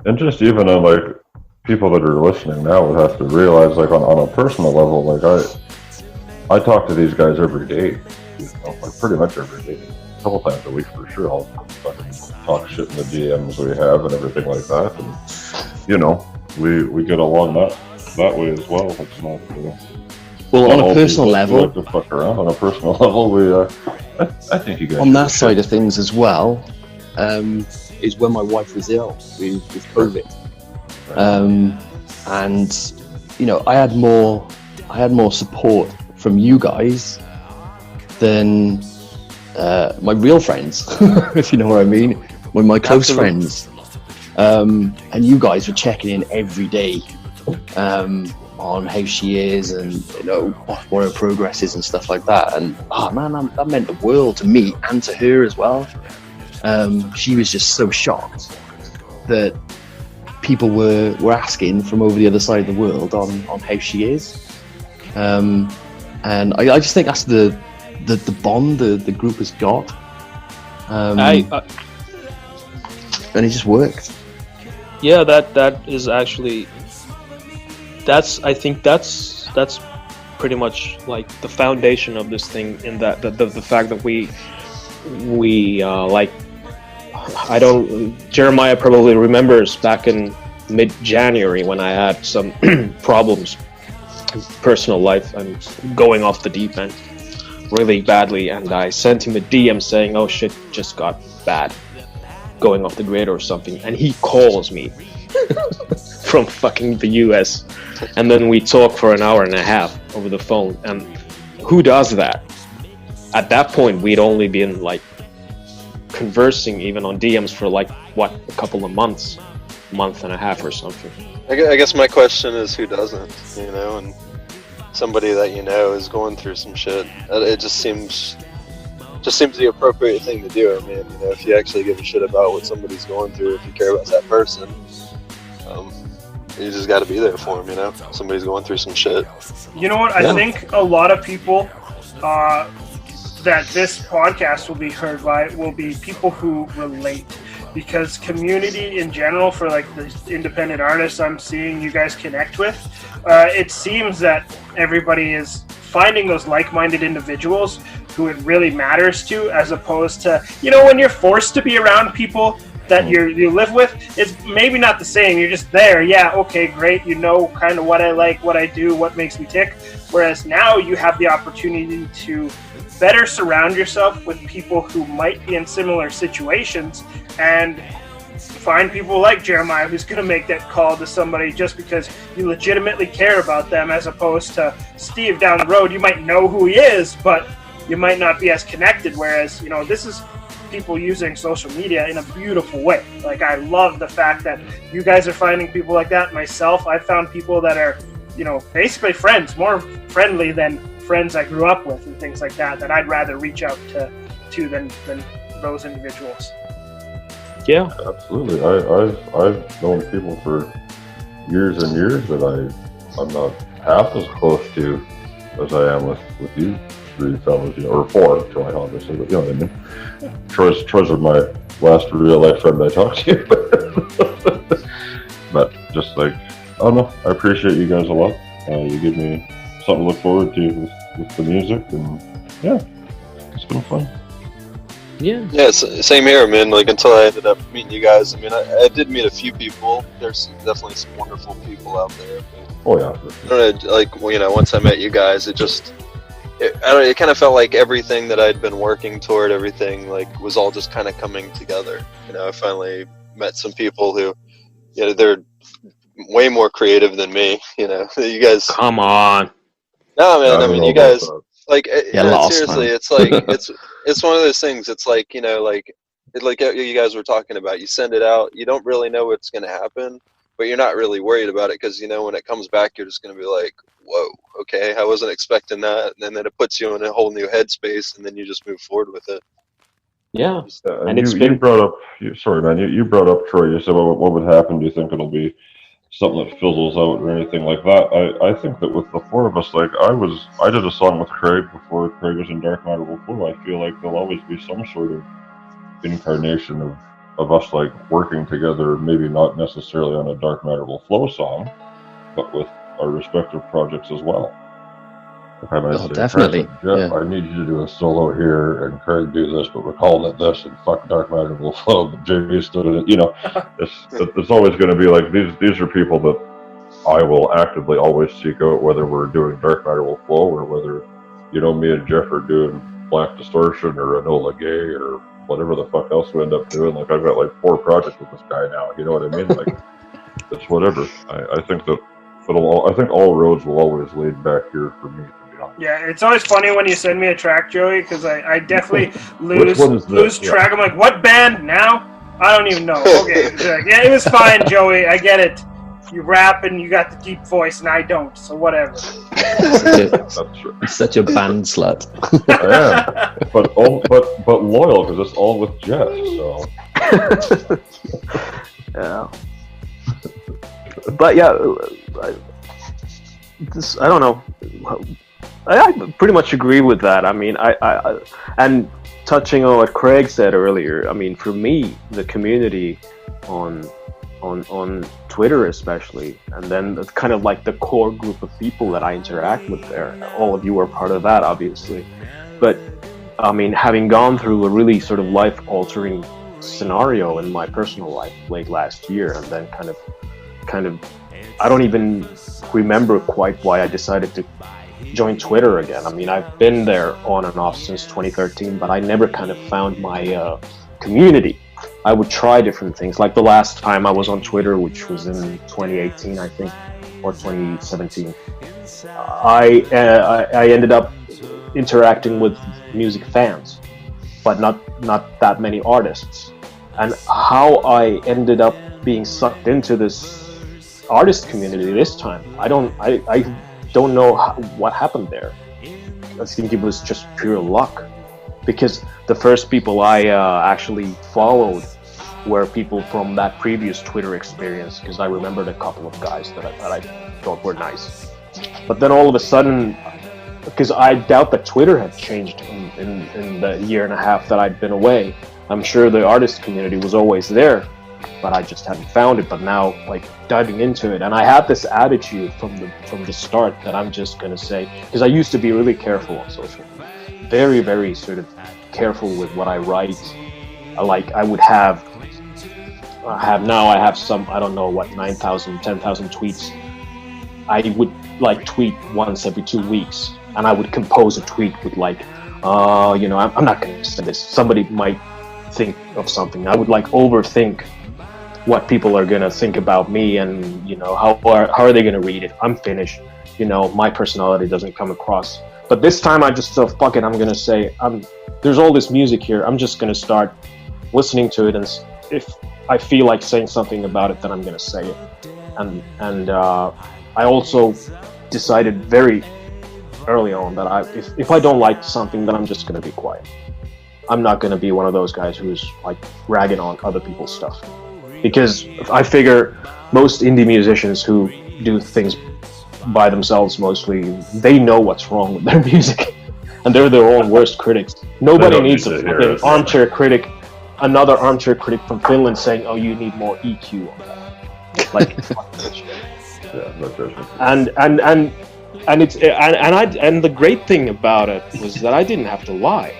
And just even like people that are listening now would have to realize, like on a personal level, like I talk to these guys every day, like pretty much every day, a couple times a week for sure. I'll fucking talk shit in the DMs we have and everything like that, and we get along that way as well. It's not. Well, on a personal level, like to fuck around. On a personal level, I think you guys. On that side of things as well, is when my wife was ill with COVID, and I had more support from you guys than my real friends, if you know what I mean, with my close friends. And you guys were checking in every day on how she is and what her progress is and stuff like that. And that meant the world to me and to her as well. She was just so shocked that people were asking from over the other side of the world on how she is. And I just think that's the bond the group has got. And it just worked. Yeah, that is actually, I think that's pretty much like the foundation of this thing, in that the fact that we like, Jeremiah probably remembers back in mid-January when I had some problems in personal life and going off the deep end really badly, and I sent him a DM saying, oh shit just got bad, going off the grid or something, and he calls me from fucking the US, and then we talk for an hour and a half over the phone. And who does that? At that point we'd only been like conversing even on DMs for like a couple of months, month and a half or something. I guess my question is, who doesn't, and somebody that is going through some shit. It just seems the appropriate thing to do. I mean, if you actually give a shit about what somebody's going through, if you care about that person, you just got to be there for them. Somebody's going through some shit. You know what? I think a lot of people that this podcast will be heard by will be people who relate because community in general for like the independent artists I'm seeing you guys connect with, it seems that everybody is finding those like-minded individuals who it really matters to, as opposed to, you know, when you're forced to be around people that you live with, it's maybe not the same. You're just there. Yeah, okay, great. You know kind of what I like, what I do, what makes me tick. Whereas now you have the opportunity to better surround yourself with people who might be in similar situations and find people like Jeremiah who's going to make that call to somebody just because you legitimately care about them, as opposed to Steve down the road. You might know who he is, but you might not be as connected. Whereas, you know, this is people using social media in a beautiful way. Like, I love the fact that you guys are finding people like that. Myself, I found people that are, you know, basically friends, more friendly than friends I grew up with and things like that, that I'd rather reach out to than those individuals. Yeah, absolutely. I've known people for years and years that I'm not half as close to as I am with you three fellas, you know, or four, Troy, obviously, but you know what I mean. Troy's was my last real life friend I talked to. But just like, I don't know, I appreciate you guys a lot. You give me something to look forward to with the music, and yeah, it's been fun. Yeah, same here, man. Like, until I ended up meeting you guys, I mean, I did meet a few people. There's definitely some wonderful people out there. Oh yeah. I don't know, like, well, you know, once I met you guys, it kind of felt like everything that I'd been working toward, everything like was all just kind of coming together. You know, I finally met some people who, you know, they're way more creative than me. You know, you guys. Come on. No, man. I mean, you guys. Like, man. seriously, it's like it's one of those things. It's like, you know, like you guys were talking about. You send it out, you don't really know what's going to happen, but you're not really worried about it because, you know, when it comes back, you're just going to be like, whoa, okay, I wasn't expecting that, and then it puts you in a whole new headspace, and then you just move forward with it. Yeah, and you brought up. Sorry, man. You brought up Troy. You said, what would happen? Do you think it'll be something that fizzles out or anything like that? I think that with the four of us, like I did a song with Craig before Craig was in Dark Matter Will Flow. I feel like there'll always be some sort of incarnation of us like working together, maybe not necessarily on a Dark Matter Will Flow song, but with our respective projects as well. If I might say, definitely. Jeff, I need you to do a solo here, and Craig do this, but we're calling it this, and fuck Dark Matter Will Flow. But JV stood in it. You know, it's always going to be like these are people that I will actively always seek out, whether we're doing Dark Matter Will Flow or whether, you know, me and Jeff are doing Black Distortion or Enola Gay or whatever the fuck else we end up doing. Like, I've got like 4 projects with this guy now. You know what I mean? Like, it's whatever. I think that I think all roads will always lead back here for me. Yeah, it's always funny when you send me a track, Joey, because I definitely lose track. I'm like, what band now? I don't even know. Okay, yeah, it was fine, Joey. I get it. You rap and you got the deep voice, and I don't. So whatever. Such a band slut. I am, but loyal because it's all with Jeff. So yeah. But yeah, I don't know. I pretty much agree with that. I mean, I and touching on what Craig said earlier. I mean, for me, the community on Twitter especially, and then it's kind of like the core group of people that I interact with there. All of you are part of that, obviously. But I mean, having gone through a really sort of life-altering scenario in my personal life late last year, and then kind of, I don't even remember quite why I decided to join Twitter again. I mean, I've been there on and off since 2013, but I never kind of found my community. I would try different things. Like the last time I was on Twitter, which was in 2018, I think, or 2017, I ended up interacting with music fans, but not that many artists. And how I ended up being sucked into this artist community this time, I don't know what happened there. I think it was just pure luck, because the first people I actually followed were people from that previous Twitter experience, because I remembered a couple of guys that I thought were nice. But then all of a sudden, because I doubt that Twitter had changed in the year and a half that I'd been away, I'm sure the artist community was always there, but I just hadn't found it. But now, like, diving into it, and I had this attitude from the start that I'm just gonna say, because I used to be really careful on social media, very, very sort of careful with what I write. I would have some, I don't know what, 9,000, 10,000 tweets. I would like tweet once every 2 weeks, and I would compose a tweet with like, you know, I'm not going to say this. Somebody might think of something. I would like overthink what people are going to think about me, and you know, how are they going to read it? I'm finished. You know, my personality doesn't come across. But this time I just thought, fuck it, I'm going to say, there's all this music here. I'm just going to start listening to it, and if I feel like saying something about it, then I'm going to say it. And I also decided very early on that if I don't like something, then I'm just going to be quiet. I'm not going to be one of those guys who's like ragging on other people's stuff, because I figure most indie musicians who do things by themselves mostly, they know what's wrong with their music, and they're their own worst critics. Nobody needs a fucking armchair critic, another armchair critic from Finland saying, "Oh, you need more EQ on that." Like, fuck that shit. Yeah, no judgment. And the great thing about it was that I didn't have to lie.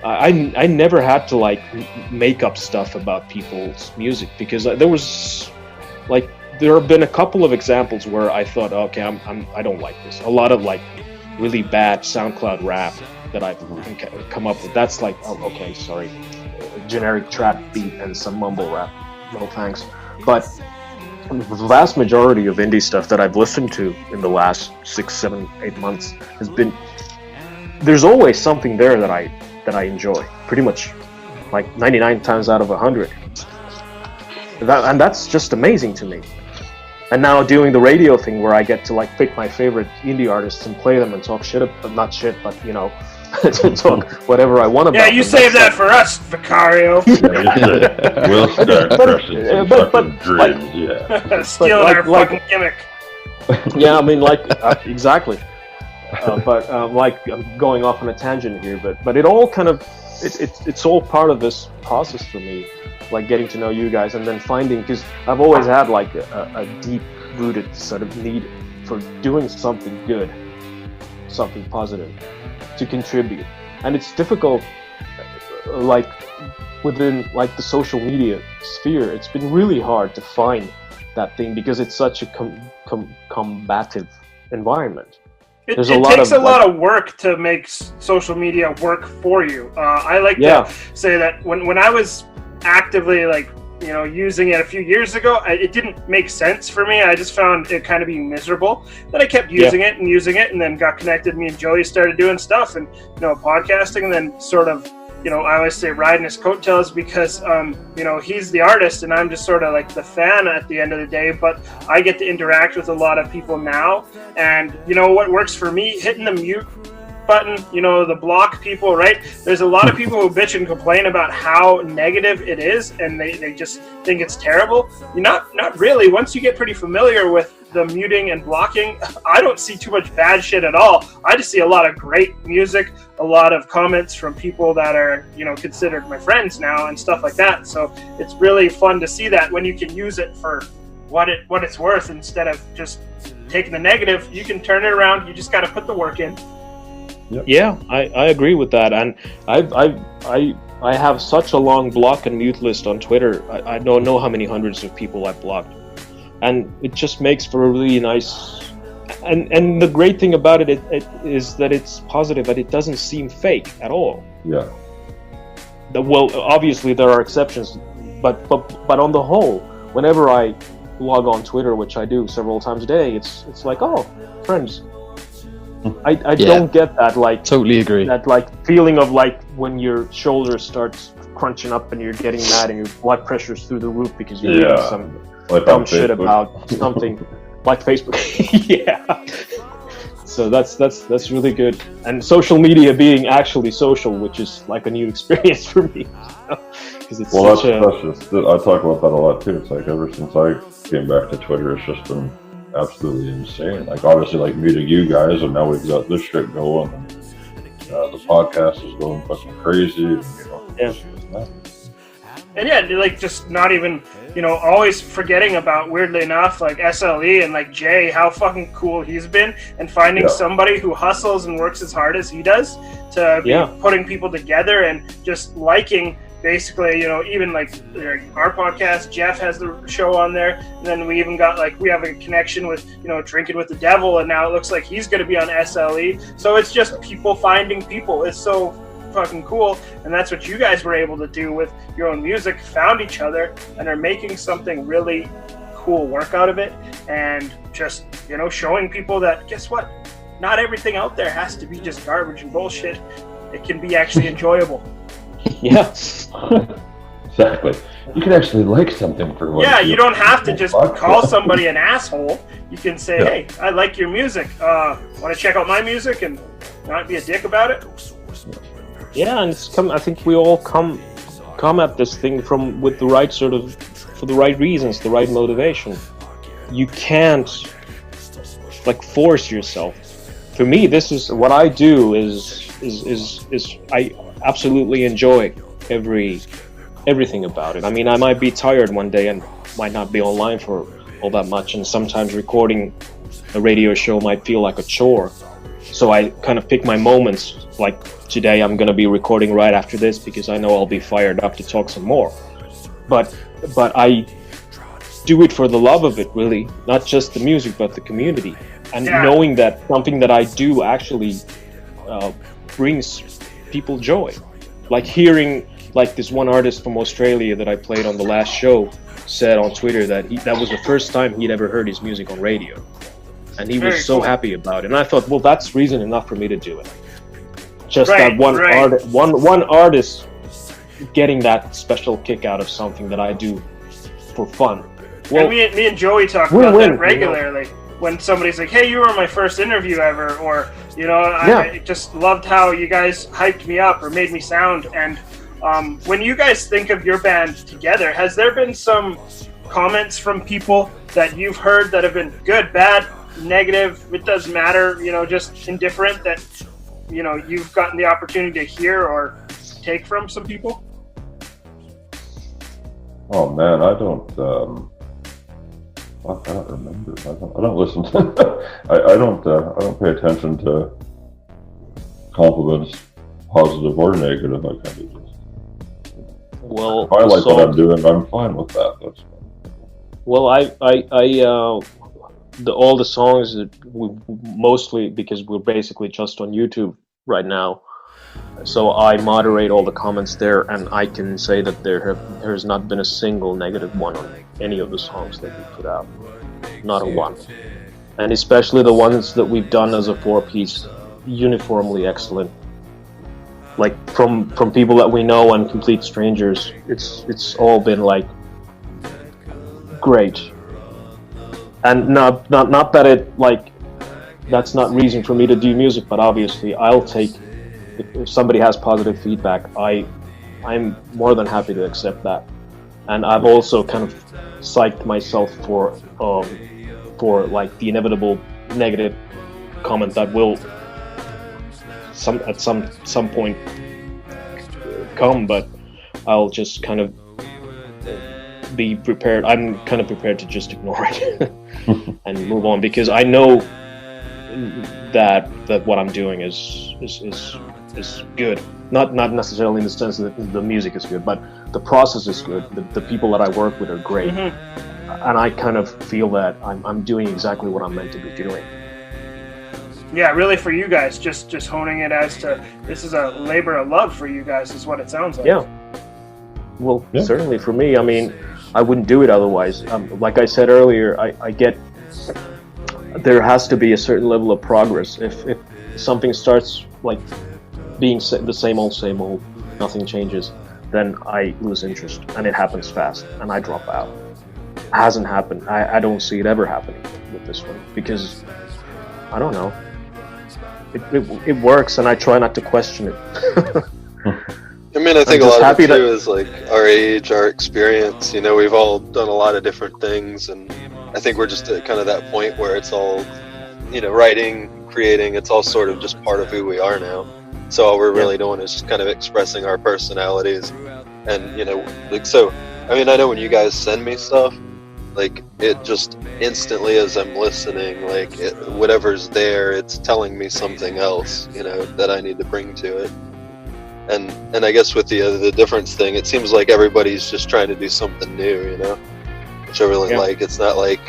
I never had to like make up stuff about people's music, because there have been a couple of examples where I thought, okay, I don't like this. A lot of like really bad SoundCloud rap that I've come up with. That's like, oh, okay, sorry, generic trap beat and some mumble rap. No thanks. But the vast majority of indie stuff that I've listened to in the last 6, 7, 8 months has been, there's always something there that I enjoy, pretty much like 99 times out of 100. And that's just amazing to me. And now doing the radio thing where I get to like pick my favorite indie artists and play them and talk shit, not shit, but you know, to talk whatever I want about. Yeah, you save that for us, Vicario. We'll start crushing some fucking dreams, yeah. Stealing our fucking gimmick. Yeah, I mean, like, exactly. But like, I'm going off on a tangent here, but it all kind of, it's all part of this process for me, like getting to know you guys, and then finding, because I've always had like a deep-rooted sort of need for doing something good, something positive, to contribute. And it's difficult, like within like the social media sphere, it's been really hard to find that thing, because it's such a combative environment. It takes a lot of work to make social media work for you. I like to say that when I was actively like, you know, using it a few years ago, it didn't make sense for me. I just found it kind of being miserable. Then I kept using it, and then got connected. Me and Joey started doing stuff, and you know, podcasting, and then sort of, you know, I always say riding his coattails, because you know, he's the artist and I'm just sort of like the fan at the end of the day. But I get to interact with a lot of people now, and you know what works for me? Hitting the mute button, you know, the block people, right? There's a lot of people who bitch and complain about how negative it is, and they just think it's terrible. Not really. Once you get pretty familiar with the muting and blocking, I don't see too much bad shit at all. I just see a lot of great music, a lot of comments from people that are, you know, considered my friends now and stuff like that. So it's really fun to see that when you can use it for what it's worth, instead of just taking the negative. You can turn it around. You just got to put the work in. Yep. Yeah, I agree with that, and I have such a long block and mute list on Twitter. I don't know how many hundreds of people I've blocked, and it just makes for a really nice. And the great thing about it is that it's positive, and it doesn't seem fake at all. Yeah. Well, obviously there are exceptions, but on the whole, whenever I log on Twitter, which I do several times a day, it's like, oh, friends. I don't get that, like, totally agree, that like feeling of like when your shoulder starts crunching up and you're getting mad and your blood pressure's through the roof because you're doing some like dumb shit about something like Facebook. Yeah. So that's really good. And social media being actually social, which is like a new experience for me. Because it's that's just, I talk about that a lot too. It's like ever since I came back to Twitter, it's just been absolutely insane. Like obviously like meeting you guys, and now we've got this shit going, and the podcast is going fucking crazy, and, you know, And yeah, like just not even, always forgetting about, weirdly enough, like SLE and like Jay, how fucking cool he's been, and finding somebody who hustles and works as hard as he does to be putting people together and just liking, basically, even like our podcast, Jeff has the show on there, and then we even got we have a connection with, Drinking with the Devil, and now it looks like he's going to be on SLE. So it's just people finding people. It's so fucking cool, and that's what you guys were able to do with your own music. Found each other and are making something really cool work out of it, and just showing people that, guess what, not everything out there has to be just garbage and bullshit. It can be actually enjoyable. Yeah. Exactly. You can actually like something for what. You don't have to just call somebody an asshole. You can say, hey, I like your music, want to check out my music, and not be a dick about it. Yeah, and I think we all come at this thing with the right for the right reasons, the right motivation. You can't force yourself. For me, this is what I do. Is I absolutely enjoy everything about it. I mean, I might be tired one day and might not be online for all that much, and sometimes recording a radio show might feel like a chore. So I kind of pick my moments, like today I'm going to be recording right after this because I know I'll be fired up to talk some more. But I do it for the love of it, really, not just the music, but the community. And knowing that something that I do actually brings people joy. Like hearing, this one artist from Australia that I played on the last show said on Twitter that that was the first time he'd ever heard his music on radio. And he was so happy about it. And I thought, well, that's reason enough for me to do it. Just that one artist getting that special kick out of something that I do for fun. Well, and me and Joey talk about that regularly. When somebody's like, hey, you were my first interview ever, or, I just loved how you guys hyped me up or made me sound. And when you guys think of your band together, has there been some comments from people that you've heard that have been good, bad, negative, it doesn't matter, just indifferent, that you've gotten the opportunity to hear or take from some people? Oh man, I don't remember. I don't listen to I don't pay attention to compliments, positive or negative. I kind of just, if I like what I'm doing, I'm fine with that. That's fine. Well, all the songs that we mostly, because we're basically just on YouTube right now, so I moderate all the comments there, and I can say that there has not been a single negative one on any of the songs that we put out. Not a one. And especially the ones that we've done as a 4-piece, uniformly excellent. Like from people that we know and complete strangers, it's all been great. And not that it that's not reason for me to do music, but obviously I'll take, if somebody has positive feedback, I'm more than happy to accept that. And I've also kind of psyched myself for the inevitable negative comment that will at some point come, but I'll just kind of be prepared. I'm kind of prepared to just ignore it and move on, because I know that what I'm doing is good. Not necessarily in the sense that the music is good, but the process is good. The people that I work with are great, and I kind of feel that I'm doing exactly what I'm meant to be doing. Yeah, really, for you guys, just honing it as to, this is a labor of love for you guys, is what it sounds like. Yeah. Well, certainly for me. I mean, I wouldn't do it otherwise. Like I said earlier, I get there has to be a certain level of progress. If something starts being the same old, nothing changes, then I lose interest, and it happens fast, and I drop out. It hasn't happened. I don't see it ever happening with this one, because I don't know. It works, and I try not to question it. I mean, I think a lot of it too is our age, our experience. We've all done a lot of different things, and I think we're just at kind of that point where it's all, writing, creating, it's all sort of just part of who we are now. So all we're really doing is just kind of expressing our personalities, And, you know, like, so, I mean, I know when you guys send me stuff, like, it just instantly as I'm listening, like, whatever's there, it's telling me something else, you know, that I need to bring to it. And I guess with the difference thing, it seems like everybody's just trying to do something new, you know, which I really like. It's not like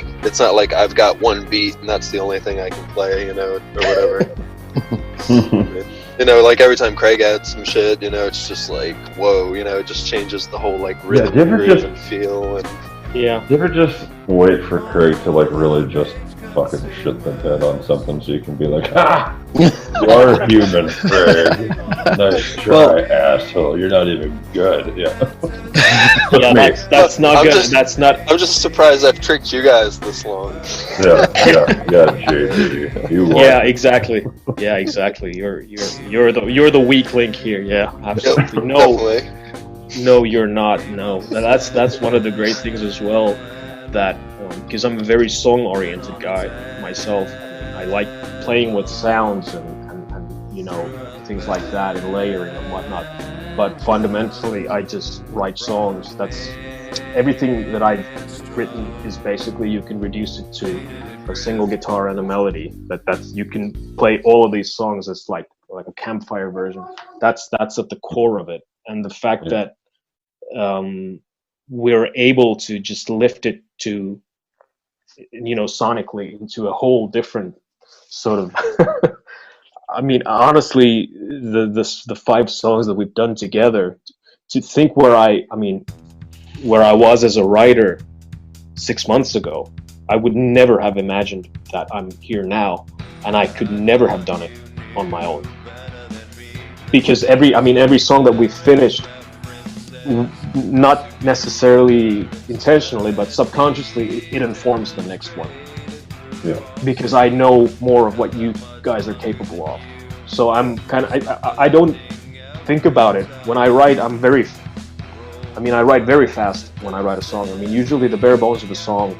I've got one beat and that's the only thing I can play, you know, or whatever. You know, like every time Craig adds some shit, you know, it's just like, whoa, you know, it just changes the whole like rhythm and feel. And you ever just wait for Craig to like really just fucking shit the bed on something so you can be like, ah, you are human, Craig. Nice try, asshole. You're not even good. Yeah. That's not good. That's not. I'm just surprised I've tricked you guys this long. Yeah, JD. You won. Yeah, exactly. Yeah, exactly. You're the weak link here. Yeah, absolutely. No, you're not. No, that's one of the great things as well. That because I'm a very song-oriented guy myself. I like playing with sounds and you know, things like that and layering and whatnot. But fundamentally, I just write songs. That's everything that I've written is basically you can reduce it to a single guitar and a melody. That's you can play all of these songs as like a campfire version. That's at the core of it. And the fact that we're able to just lift it to, you know, sonically into a whole different sort of I mean, honestly, the 5 songs that we've done together, to think where I was as a writer 6 months ago, I would never have imagined that I'm here now, and I could never have done it on my own. Because every song that we've finished, not necessarily intentionally, but subconsciously, it informs the next one. Yeah. Because I know more of what you guys are capable of. So I'm kind of, I don't think about it. When I write, I write very fast when I write a song. I mean, usually the bare bones of the song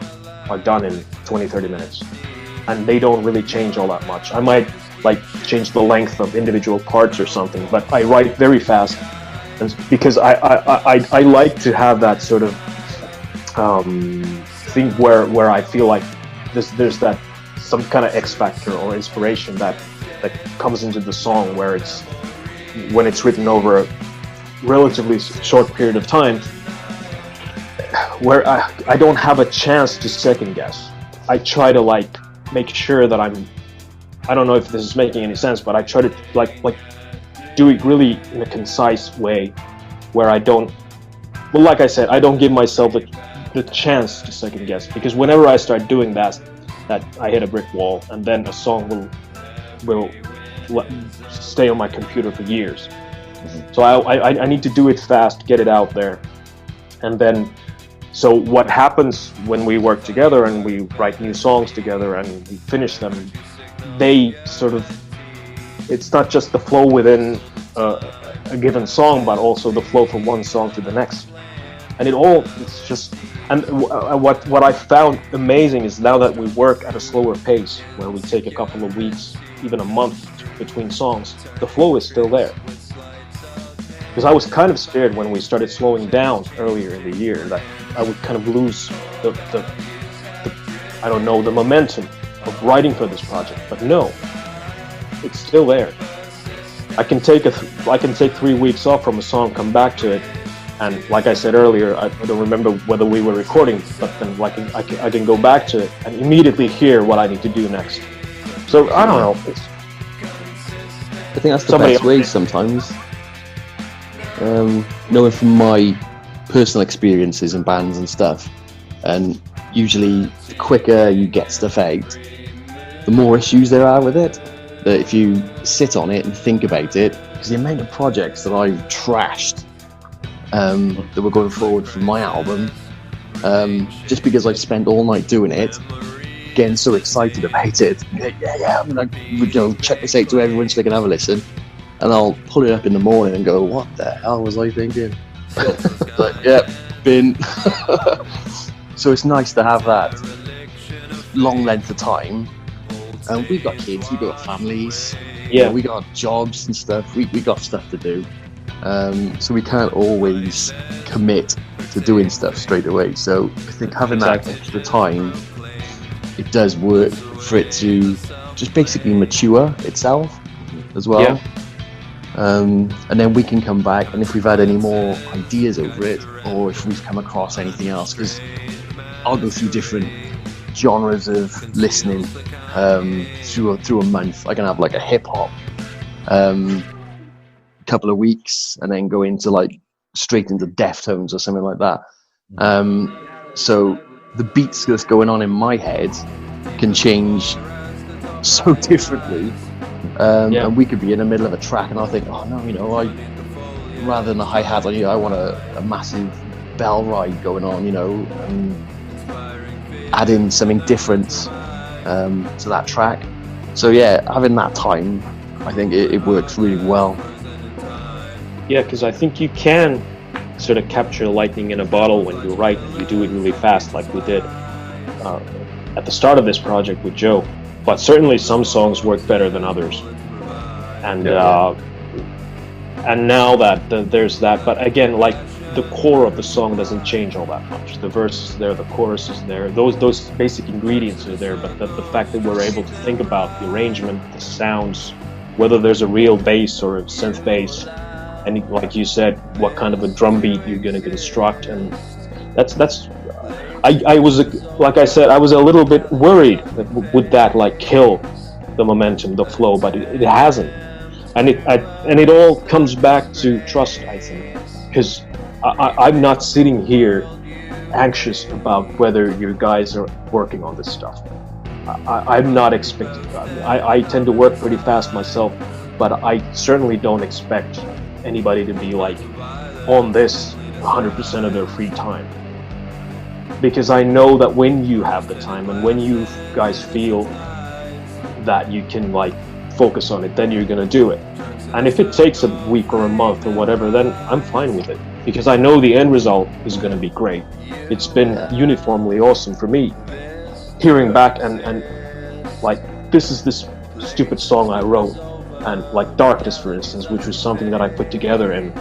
are done in 20-30 minutes. And they don't really change all that much. I might like change the length of individual parts or something, but I write very fast. And because I like to have that sort of thing where I feel like there's that some kind of X factor or inspiration that comes into the song where when it's written over a relatively short period of time, where I don't have a chance to second guess. I try to like make sure that I don't know if this is making any sense, but I try to like do it really in a concise way where I don't, well, like I said, I don't give myself the chance to second guess, because whenever I start doing that I hit a brick wall, and then a song will stay on my computer for years. Mm-hmm. So I need to do it fast, get it out there, and then so what happens when we work together and we write new songs together and we finish them, they sort of, it's not just the flow within a given song, but also the flow from one song to the next. And it's just, and what I found amazing is now that we work at a slower pace, where we take a couple of weeks, even a month between songs, the flow is still there. Because I was kind of scared when we started slowing down earlier in the year that I would kind of lose the momentum of writing for this project. But no, it's still there. I can take 3 weeks off from a song, come back to it, and like I said earlier, I don't remember whether we were recording, but then like I can go back to it and immediately hear what I need to do next. So I don't know. I think that's the best way sometimes. Knowing from my personal experiences in bands and stuff, and usually the quicker you get stuff out, the more issues there are with it. That if you sit on it and think about it, because the amount of projects that I've trashed that were going forward from my album, just because I've spent all night doing it, getting so excited about it. Yeah, I'm gonna check this out to everyone so they can have a listen, and I'll pull it up in the morning and go, what the hell was I thinking? But yeah, bin. So it's nice to have that long length of time. And we've got kids, we've got families, we got jobs and stuff, we got stuff to do. So we can't always commit to doing stuff straight away. So I think having that extra time, it does work for it to just basically mature itself as well. Yeah. And then we can come back, and if we've had any more ideas over it, or if we've come across anything else, because I'll go through different genres of listening through a month. I can have like a hip hop couple of weeks, and then go into like straight into Deftones or something like that. So the beats that's going on in my head can change so differently. And we could be in the middle of a track, and I'll think, oh no, I rather than a hi-hat, I want a massive bell ride going on, and add in something different to that track. So yeah, having that time, I think it works really well. Yeah, because I think you can sort of capture lightning in a bottle when you write, and you do it really fast, like we did at the start of this project with Joe. But certainly some songs work better than others, and now that there's that, but again, like the core of the song doesn't change all that much. The verse is there, the chorus is there, those basic ingredients are there, but the fact that we're able to think about the arrangement, the sounds, whether there's a real bass or a synth bass, and like you said, what kind of a drum beat you're going to construct, and that's. I was, like I said, I was a little bit worried that would that like kill the momentum, the flow, but it hasn't, and it all comes back to trust, I think, because I'm not sitting here anxious about whether you guys are working on this stuff. I'm not expecting. I tend to work pretty fast myself, but I certainly don't expect anybody to be like on this 100% of their free time. Because I know that when you have the time and when you guys feel that you can like focus on it, then you're gonna do it. And if it takes a week or a month or whatever, then I'm fine with it, because I know the end result is gonna be great. It's been uniformly awesome for me. Hearing back and like, this is this stupid song I wrote, and like Darkness, for instance, which was something that I put together in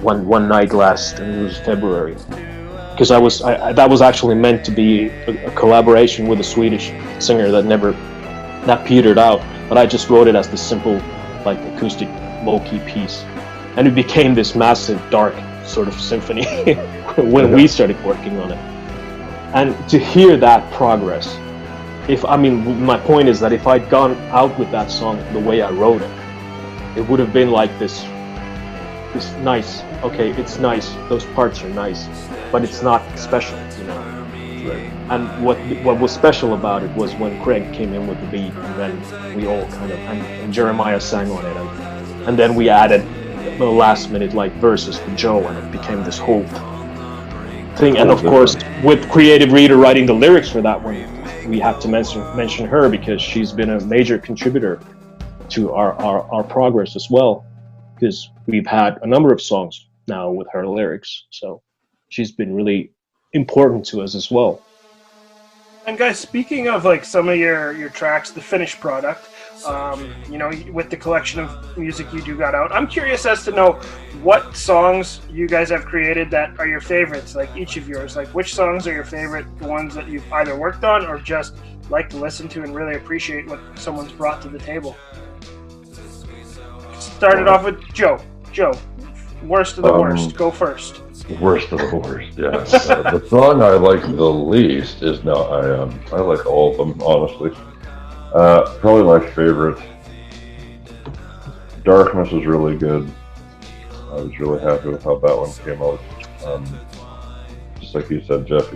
one night last, and it was February. Because that was actually meant to be a collaboration with a Swedish singer that petered out, but I just wrote it as the simple, like, acoustic, low-key piece, and it became this massive, dark sort of symphony when we started working on it. And to hear that progress, my point is that if I'd gone out with that song the way I wrote it, it would have been like this nice. Okay, it's nice. Those parts are nice, but it's not special, Right. And what was special about it was when Craig came in with the beat, and then we all kind of and Jeremiah sang on it, and then we added the last minute like verses for Joe, and it became this whole thing. And of course, with Creative Reader writing the lyrics for that one, we have to mention her, because she's been a major contributor to our progress as well, because we've had a number of songs now with her lyrics, so she's been really important to us as well. And guys, speaking of like some of your tracks, the finished product, with the collection of music you do got out, I'm curious as to know what songs you guys have created that are your favorites, like each of yours. Like, which songs are your favorite, the ones that you've either worked on or just like to listen to and really appreciate what someone's brought to the table? Started off with Joe. Worst of the worst. Go first. Worst of the worst. Yeah. The song I like the least is I like all of them, honestly. Probably my favorite. Darkness is really good. I was really happy with how that one came out. Just like you said, Jeff,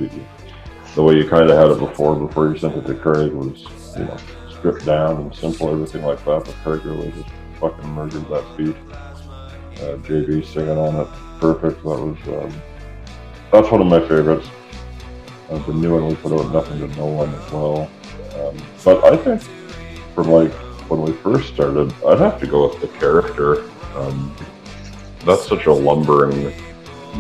the way you kind of had it before you sent it to Craig was, stripped down and simple, everything like that. But Craig really just fucking murdered that beat. JB singing on it, perfect. That's one of my favorites. The new one we put out, Nothing to No One, as well. But I think from like when we first started, I'd have to go with The Character. That's such a lumbering,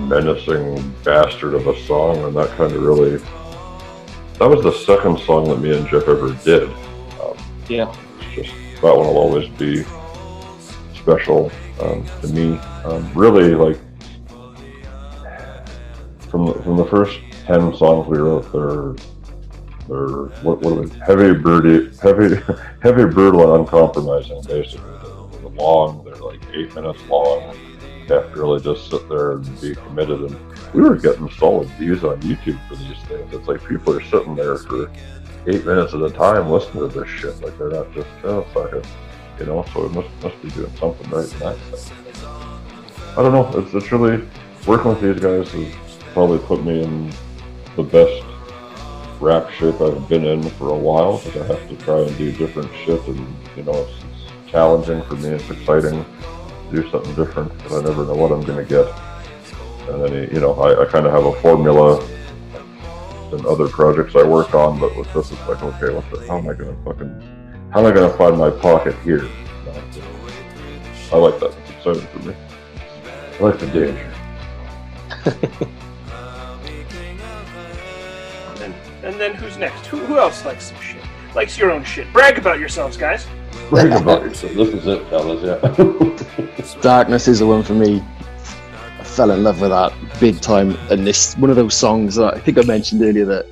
menacing bastard of a song, and that kind of really. That was the second song that me and Jeff ever did. Yeah. Just that one will always be special to me. Really, like from the first 10 songs we wrote, they're what are they? Heavy, brutal, and uncompromising. Basically, they're long. They're like 8 minutes long. You have to really just sit there and be committed. And we were getting solid views on YouTube for these things. It's like people are sitting there for 8 minutes at a time listening to this shit. Like they're not just fuck it, you know. So it must be doing something right in that sense. I don't know. It's really working with these guys has probably put me in the best rap shape I've been in for a while, because I have to try and do different shit, and you know it's challenging for me. It's exciting to do something different, because I never know what I'm going to get. And then, you know, I kind of have a formula in other projects I work on, but with this, it's like, okay, how am I going to find my pocket here? I like that. It's exciting for me. I like the danger. And then who's next? Who else likes some shit? Likes your own shit? Brag about yourselves, guys. Brag about yourself. This is it, fellas, yeah. Darkness is the one for me. I fell in love with that big time, and this one of those songs that I think I mentioned earlier, that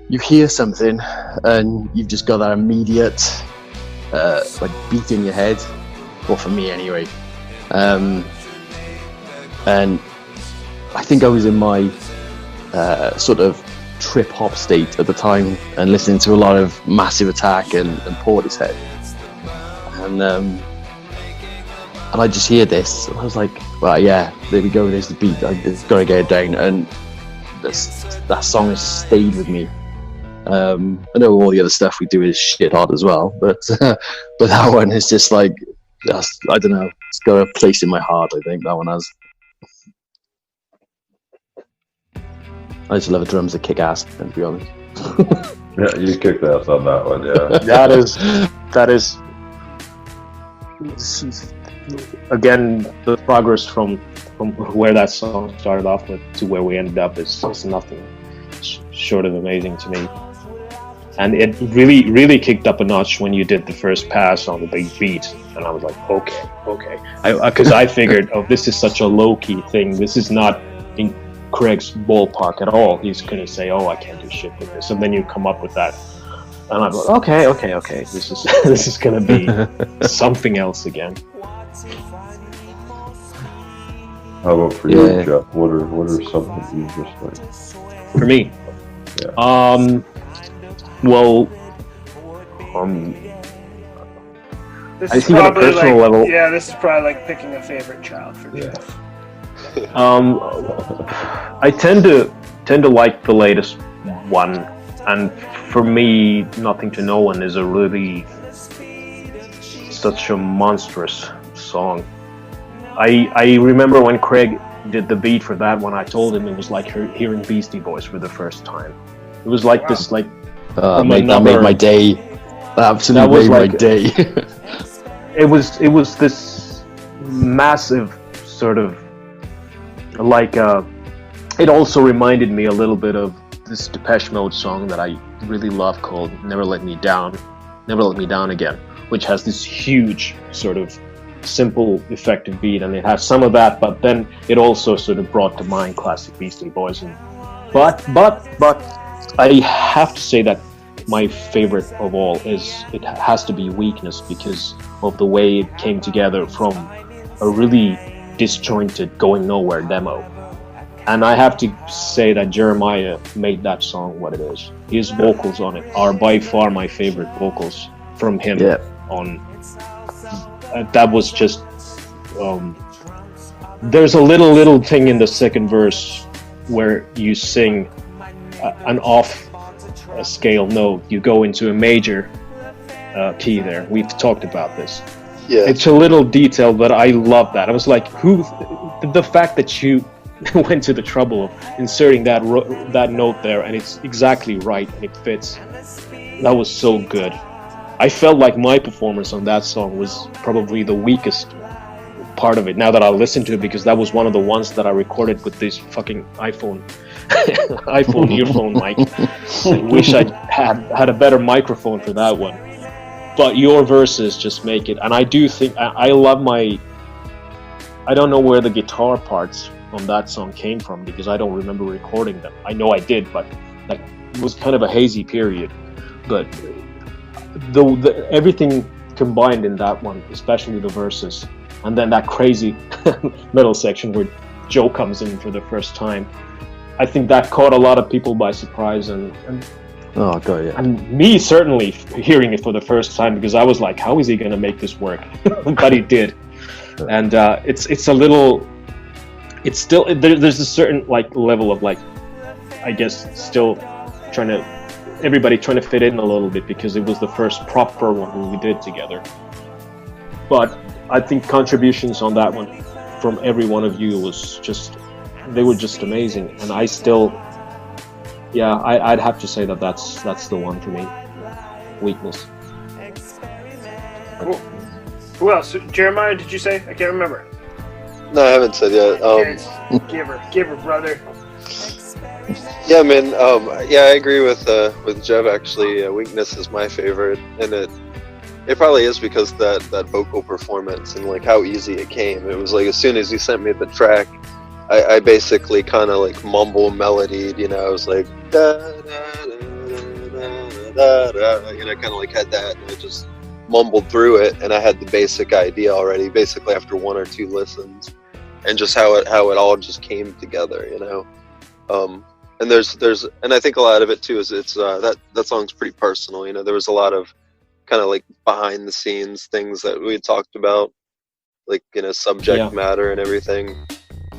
you hear something and you've just got that immediate like beat in your head, or for me anyway. And I think I was in my sort of trip hop state at the time, and listening to a lot of Massive Attack and Portishead, and I just hear this, and I was like, well, yeah, there we go, there's the beat, I just gotta get it down, and that song has stayed with me. I know all the other stuff we do is shit hot as well, but that one is just like, I don't know, it's got a place in my heart. I think that one has. I just love the drums that kick ass, to be honest. Yeah, you kicked ass on that one, yeah. that is again, the progress from where that song started off with to where we ended up is nothing short of amazing to me. And it really kicked up a notch when you did the first pass on the big beat, and I was like, okay, because I figured, oh, this is such a low-key thing. This is not in Craig's ballpark at all. He's gonna say, oh, I can't do shit with this, and then you come up with that, and I'm like, okay, this is gonna be something else again. How about for you, Jeff? What are some that you just like? For me, yeah. I think on a personal level, yeah, this is probably like picking a favorite child for Jeff. I tend to like the latest one, and for me, Nothing to No One is a really such a monstrous song. I remember when Craig did the beat for that one, I told him it was like hearing Beastie Boys for the first time. It was like this, like that made my day. That absolutely made my day. It was this massive sort of like it also reminded me a little bit of this Depeche Mode song that I really love called Never Let Me Down Again, which has this huge sort of simple effective beat, and it has some of that, but then it also sort of brought to mind classic Beastie Boys. But I have to say that my favorite of all it has to be Weakness, because of the way it came together from a really disjointed Going Nowhere demo. And I have to say that Jeremiah made that song what it is. His vocals on it are by far my favorite vocals from him on. That was just there's a little thing in the second verse where you sing an off a scale note, you go into a major key there. We've talked about this. Yeah, it's a little detail, but I love that. I was like, the fact that you went to the trouble of inserting that note there, and it's exactly right and it fits. That was so good. I felt like my performance on that song was probably the weakest part of it, now that I listen to it, because that was one of the ones that I recorded with this fucking iPhone earphone mic. I wish I had a better microphone for that one. but your verses just make it. And I do think I love my. I don't know where the guitar parts on that song came from because I don't remember recording them. I know I did, but like it was kind of a hazy period. But the everything combined in that one, especially the verses, and then that crazy middle section where Joe comes in for the first time. I think that caught a lot of people by surprise, and Oh god, yeah. and me certainly hearing it for the first time because I was like, how is he going to make this work? But he did, and it's a little, it's still there's a certain like level of like, I guess still everybody trying to fit in a little bit because it was the first proper one we did together. But I think contributions on that one from every one of you was just, they were just amazing, and I still, yeah, I'd have to say that's the one for me. Weakness. Cool. Who else? Jeremiah, did you say? I can't remember. No, I haven't said yet. Yes. Give her, brother. Yeah, man. Yeah, I agree with Jeff. Actually, Weakness is my favorite, and it probably is because that vocal performance and like how easy it came. It was like as soon as you sent me the track, I basically kind of like mumble melodied. You know, I was like da da da da da da. You know, kind of like had that, and I just mumbled through it, and I had the basic idea already, basically after one or two listens, and just how it all just came together. You know. And there's and I think a lot of it too is it's that song's pretty personal. You know, there was a lot of kind of like behind the scenes things that we had talked about, like, you know, subject matter and everything,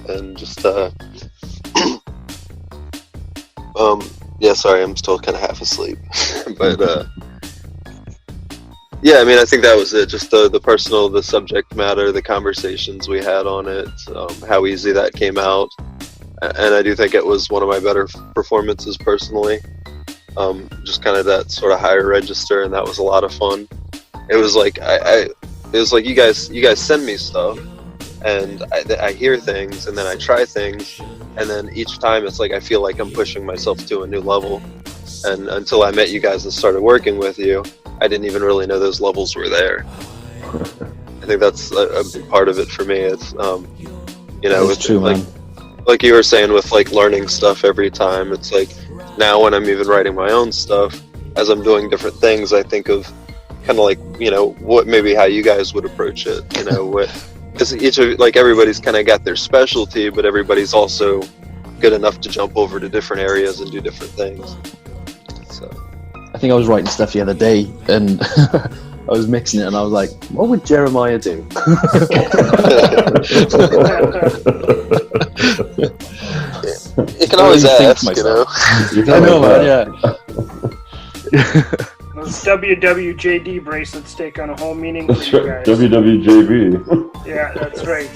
and just yeah, sorry, I'm still kind of half asleep, but yeah, I mean, I think that was it. Just the personal, the subject matter, the conversations we had on it, how easy that came out. And I do think it was one of my better performances personally. Just kind of that sort of higher register, and that was a lot of fun. It was like it was like you guys send me stuff, and I hear things, and then I try things, and then each time it's like I feel like I'm pushing myself to a new level. And until I met you guys and started working with you, I didn't even really know those levels were there. I think that's a big part of it for me. It's you know, it's true, like, man. Like you were saying with like learning stuff every time, it's like now when I'm even writing my own stuff, as I'm doing different things, I think of kind of like, you know, what maybe how you guys would approach it, you know, what, because each of, like, everybody's kind of got their specialty, but everybody's also good enough to jump over to different areas and do different things. So I think I was writing stuff the other day, and I was mixing it, and I was like, what would Jeremiah do? You can always ask, you know. I know, man, yeah. Those WWJD bracelets take on a whole meaning for you guys. WWJB. Yeah, that's right.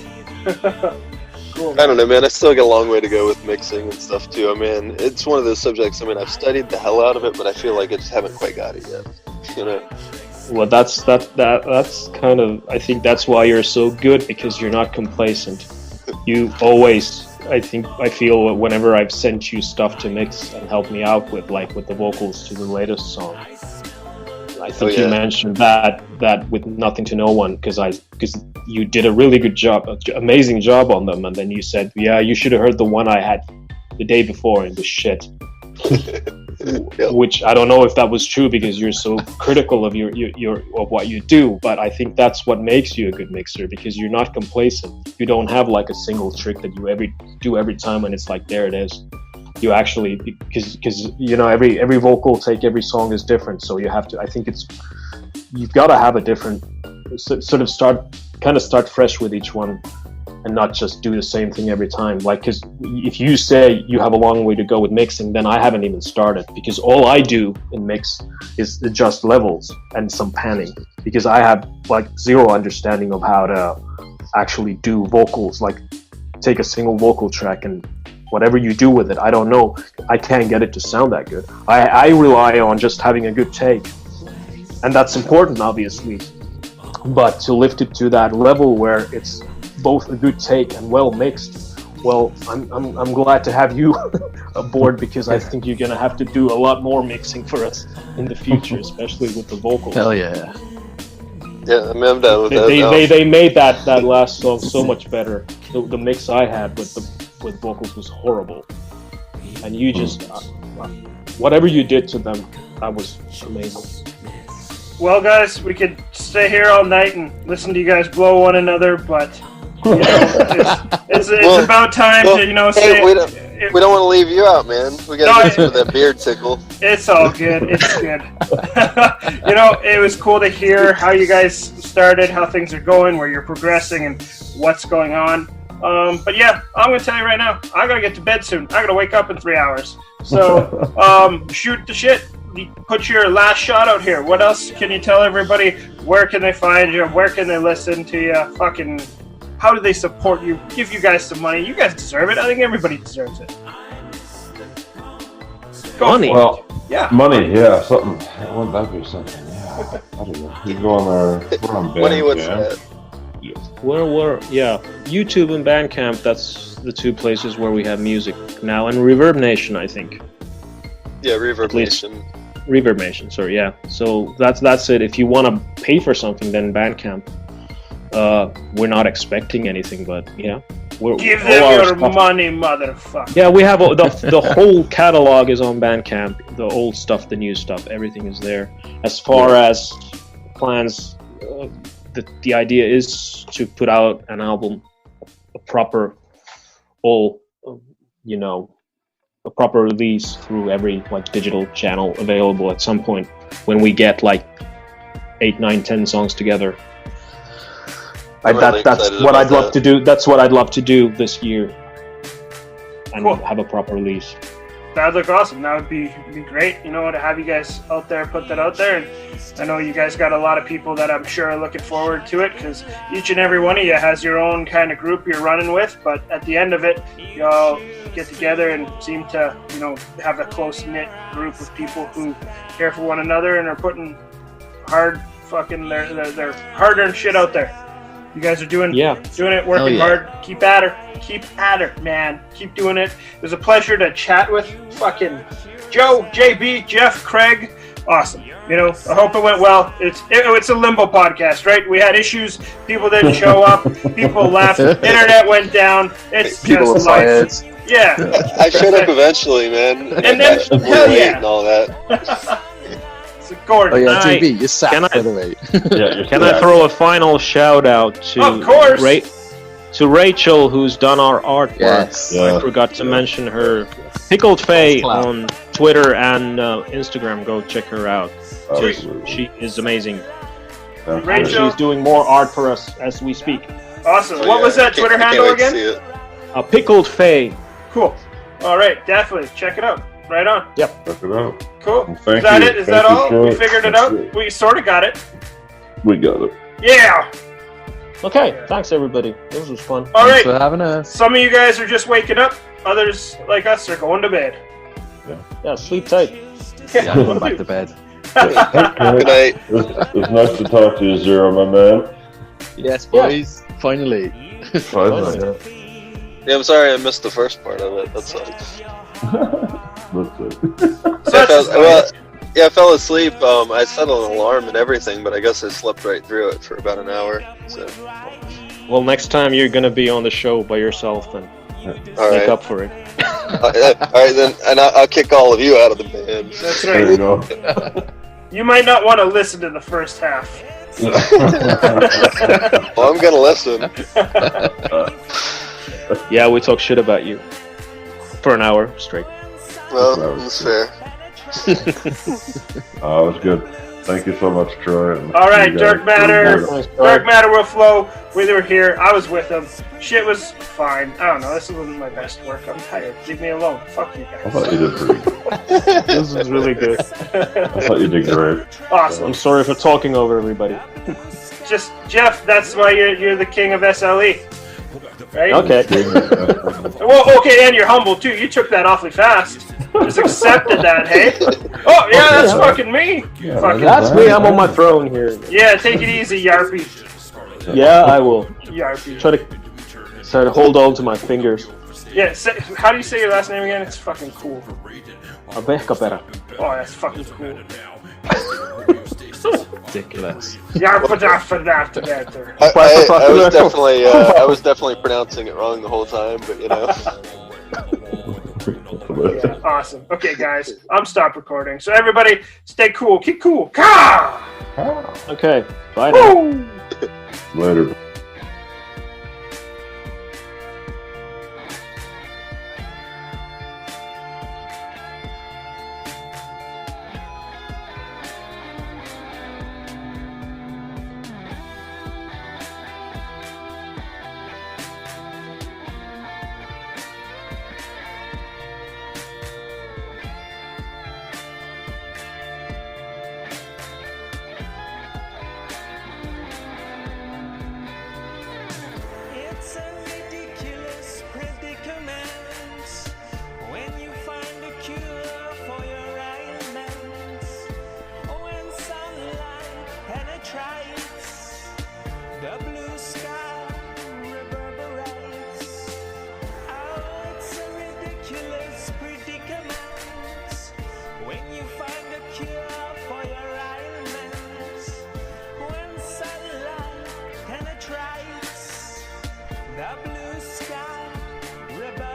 Cool. I don't know, man. I still got a long way to go with mixing and stuff too. I mean, it's one of those subjects. I mean, I've studied the hell out of it, but I feel like I just haven't quite got it yet. You know. Well, that's kind of, I think that's why you're so good, because you're not complacent. You always, I feel whenever I've sent you stuff to mix and help me out with, like with the vocals to the latest song, I think you mentioned that with Nothing to No One, because you did a really good job, amazing job on them, and then you said, yeah, you should have heard the one I had the day before and it was shit. Which I don't know if that was true, because you're so critical of your of what you do, but I think that's what makes you a good mixer, because you're not complacent. You don't have like a single trick that you do every time and it's like, there it is. You actually, because you know, every vocal take, every song is different, so you have to, I think you've got to have a different sort of start fresh with each one, and not just do the same thing every time. Like, because if you say you have a long way to go with mixing, then I haven't even started, because all I do in mix is adjust levels and some panning, because I have like zero understanding of how to actually do vocals, like take a single vocal track and whatever you do with it, I don't know. I can't get it to sound that good. I rely on just having a good take, and that's important, obviously, but to lift it to that level where it's both a good take and well mixed, well, I'm glad to have you aboard, because I think you're gonna have to do a lot more mixing for us in the future, especially with the vocals. Hell yeah. Yeah, I mean, I'm down with that. They made that last song so much better. The mix I had with vocals was horrible, and you just whatever you did to them, that was amazing. Well, guys, we could stay here all night and listen to you guys blow one another, but you know, it's about time to say. We don't want to leave you out, man. We got to get with that beard tickle. It's all good. It's good. It was cool to hear how you guys started, how things are going, where you're progressing, and what's going on. But yeah, I'm going to tell you right now, I got to get to bed soon. I got to wake up in 3 hours. So shoot the shit. Put your last shot out here. What else can you tell everybody? Where can they find you? Where can they listen to you? Fucking, how do they support you? Give you guys some money. You guys deserve it. I think everybody deserves it. Money? Well, yeah. Money, yeah, something. Wouldn't that be something? Yeah. I don't know. You go on there. We're on Money, what's Bandcamp. that? YouTube and Bandcamp, that's the two places where we have music now, and Reverb Nation, I think. Yeah, Reverb Nation. Reverb Nation, sorry, yeah. So that's it. If you want to pay for something, then Bandcamp. We're not expecting anything, but yeah. Give them your money, motherfucker. Yeah, we have the whole catalog is on Bandcamp. The old stuff, the new stuff, everything is there. As far as plans, the idea is to put out an album, a proper release through every digital channel available at some point when we get 8, 9, 10 songs together. That's what I'd love to do. That's what I'd love to do this year, and have a proper release. That'd look awesome. That would be great. To have you guys out there, put that out there. And I know you guys got a lot of people that I'm sure are looking forward to it, because each and every one of you has your own kind of group you're running with. But at the end of it, you all get together and seem to, have a close knit group of people who care for one another and are putting their hard-earned shit out there. You guys are doing it, working hard. Keep at her, man. Keep doing it. It was a pleasure to chat with fucking Joe, JB, Jeff, Craig. Awesome. I hope it went well. It's a Limbo podcast, right? We had issues. People didn't show up. People left. Internet went down. It's people just were life. fired. Yeah. I showed up eventually, man. And then, hell yeah. And all that. Gordon, oh yeah, JB, you're sacked, by the way. Can I throw a final shout out to Rachel, who's done our artwork? Yes. Yeah. I forgot to mention her. Pickled Faye on Twitter and Instagram. Go check her out. She is amazing. Rachel, she's doing more art for us as we speak. Awesome. What was that Twitter handle again? Pickled Faye. Cool. All right, definitely check it out. Right on. Yep. Check it out. Cool. Well, thank Is that you. it? Is that Thank you, all? Troy. We figured it out? We sort of got it. We got it. Yeah. Okay. Thanks, everybody. This was fun. All right. Thanks for having us. Some of you guys are just waking up. Others, like us, are going to bed. Yeah, sleep tight. Yeah, I'm going back to bed. Good night. It's nice to talk to you, Zero, my man. Yes, boys. Finally. Finally. Yeah, I'm sorry I missed the first part of it. That sucks. I fell asleep. I set an alarm and everything, but I guess I slept right through it for about an hour. So. Well, next time you're gonna be on the show by yourself, then make up for it. All right, then, and I'll kick all of you out of the band. That's There you right. go. You might not want to listen to the first half. Well, I'm gonna listen. Yeah, we talk shit about you for an hour straight. Well, that's fair. It was good. Thank you so much, Troy. All right, Dark Matter will flow. We were here. I was with them. Shit was fine. I don't know. This wasn't my best work. I'm tired. Leave me alone. Fuck you I guys. thought you did pretty good. This is really good. I thought you did great. Awesome. I'm sorry for talking over everybody. Just Jeff. That's why you're the king of SLE. Right? Okay. Well, okay, and you're humble too. You took that awfully fast. Just accepted that, hey? Oh, yeah, that's fucking me. Yeah, Fucking That's me. I'm on my throne here. yeah, take it easy, Yarpy. Yeah, I will. Yarpy. Try to hold on to my fingers. Yeah, how do you say your last name again? It's fucking cool. A beca pera. Oh, that's fucking cool. Ridiculous. Yeah, but after that. I was definitely pronouncing it wrong the whole time, but you know. Yeah, awesome. Okay, guys, I'm stopped recording. So everybody, stay cool. Keep cool. Ka! Okay, bye now. Woo! Later. It's a ridiculous predicament when you find a cure for your ailments. When sunlight penetrates, the blue sky reverberates. Oh, it's a ridiculous predicament when you find a cure for your ailments. When sunlight penetrates, the blue sky reverberates.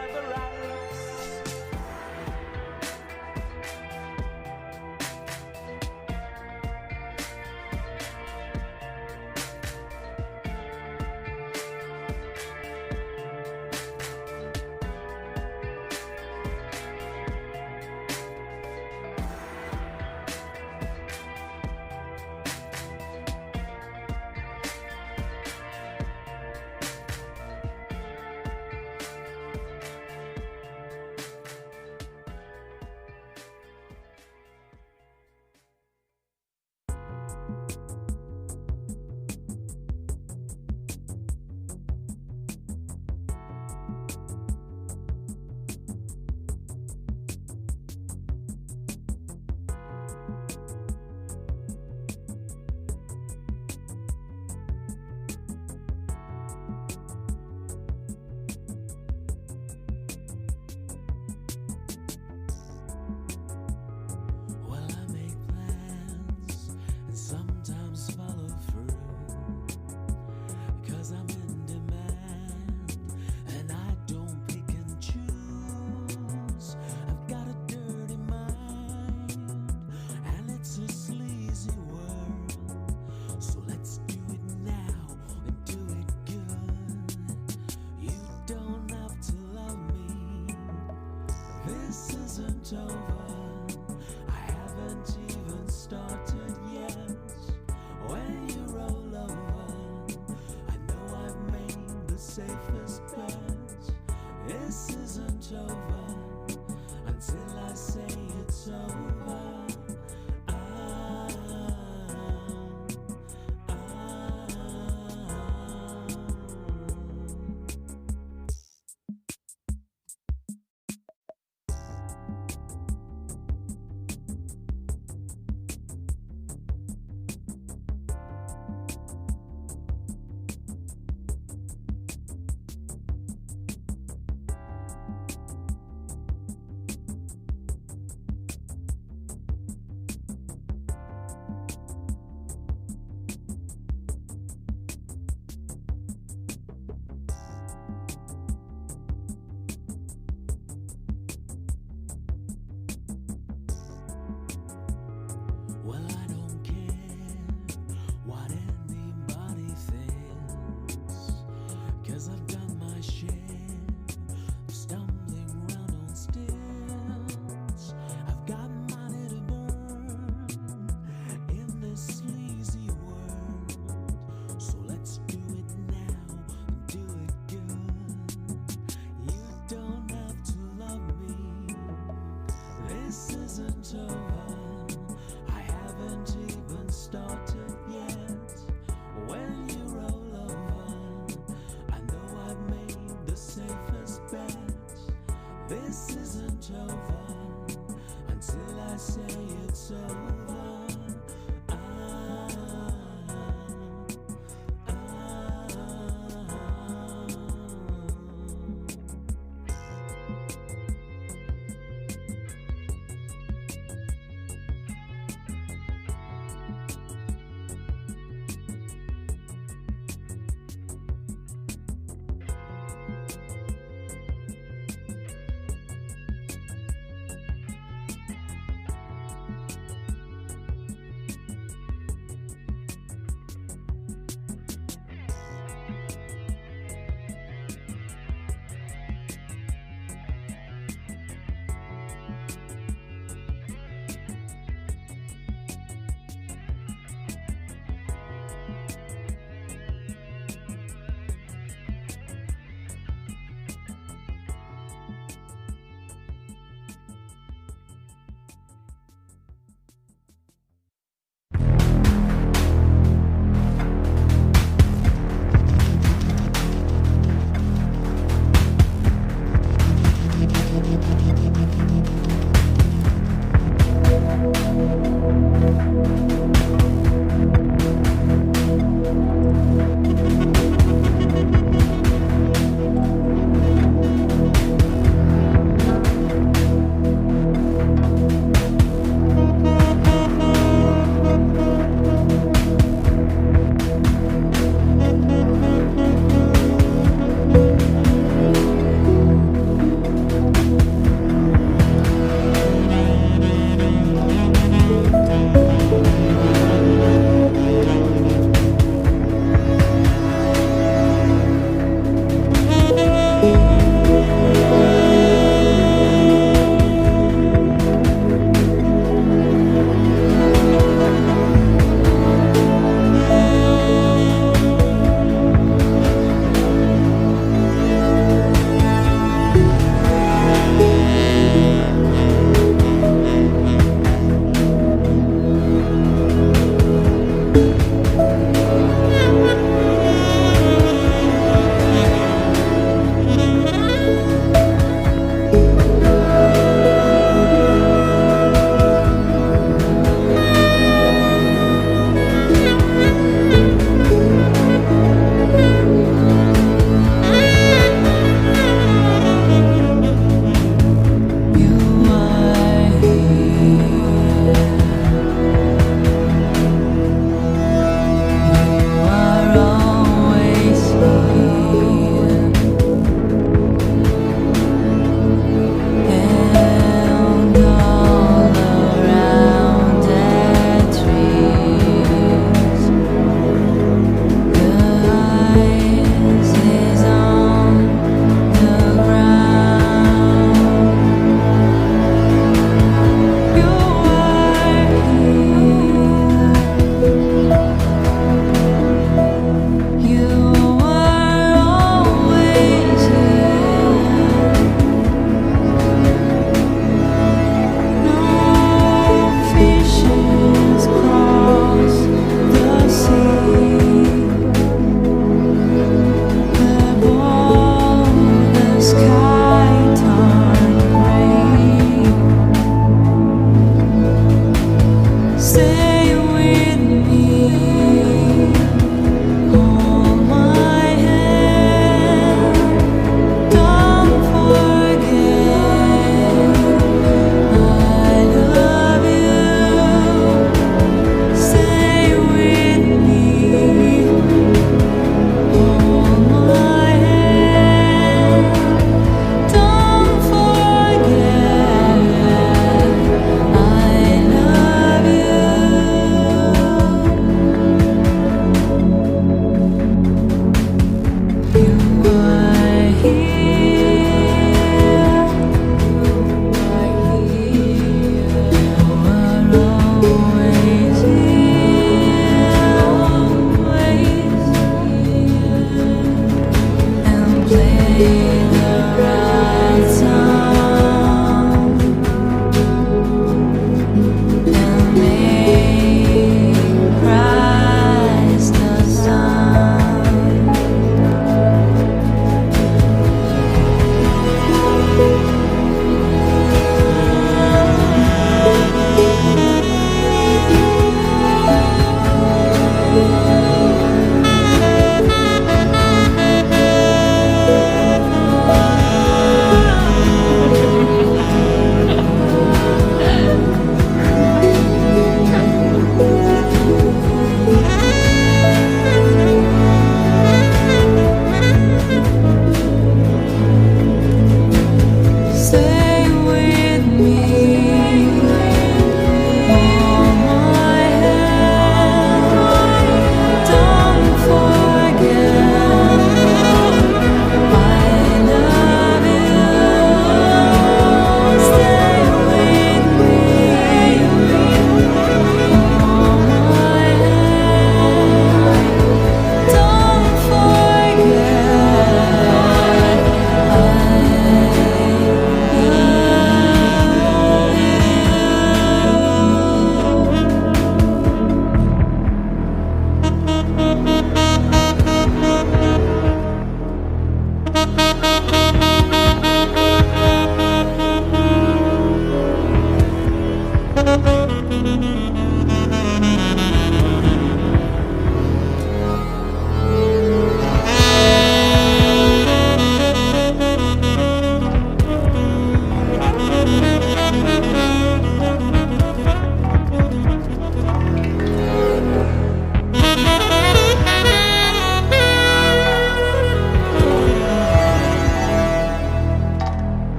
Well, I make plans and sometimes follow through, 'cause I'm in demand and I don't pick and choose. I've got a dirty mind and it's a sleazy world, so let's do it now and do it good. You don't have to love me, this isn't over. I haven't even started yet. When you roll over, I know I've made the safest bet. This isn't over until I say it's over. Well, I don't care what anybody thinks, 'cause I've done my share of stumbling round on stilts. I've got money to burn in this sleazy world, so let's do it now and do it good. You don't have to love me, this isn't over. I haven't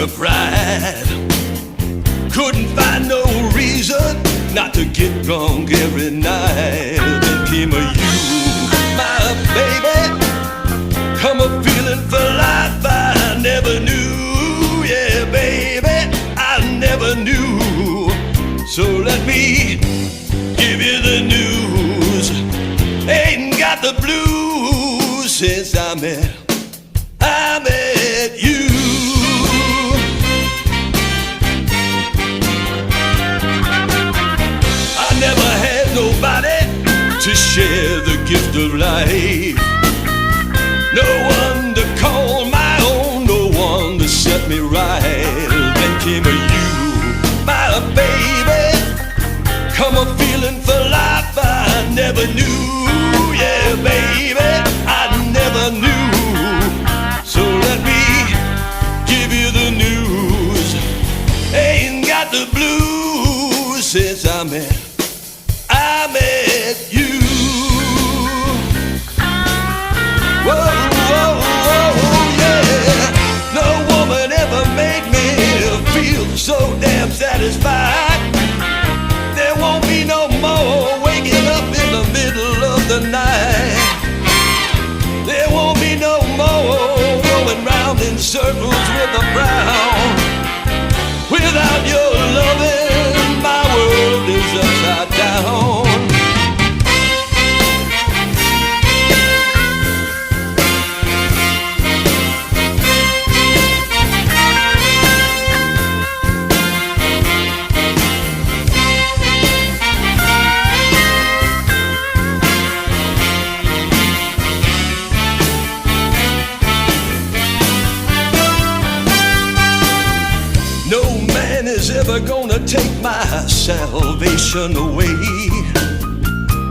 her pride. Couldn't find no reason not to get drunk every night. Then came a you, my baby. Come a feeling for life I never knew. Yeah, baby, I never knew. So let me give you the news. Ain't got the blues since I met you. I never had nobody to share the gift of life. No one to call my own, no one to set me right. Then came a you, my baby. Come a feeling for life I never knew. Yeah, baby, I never knew. So let me give you the news. Ain't got the blues since I met you. Whoa, whoa, whoa, yeah. No woman ever made me feel so damn satisfied. There won't be no more waking up in the middle of the night. There won't be no more going round in circles with a frown. Without your loving, my world is upside down. Ever gonna take my salvation away.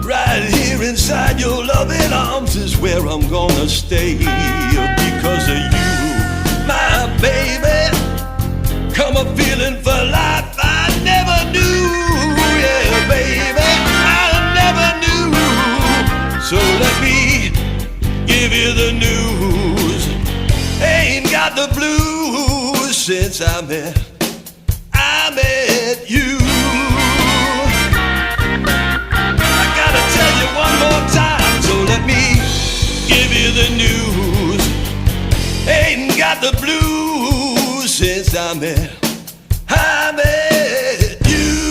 Right here inside your loving arms is where I'm gonna stay. Because of you, my baby. Come a feeling for life I never knew. Yeah, baby, I never knew. So let me give you the news. Ain't got the blues since I met you. I gotta tell you one more time, so let me give you the news. Ain't got the blues since I met you.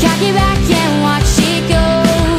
Cock it back and watch it go.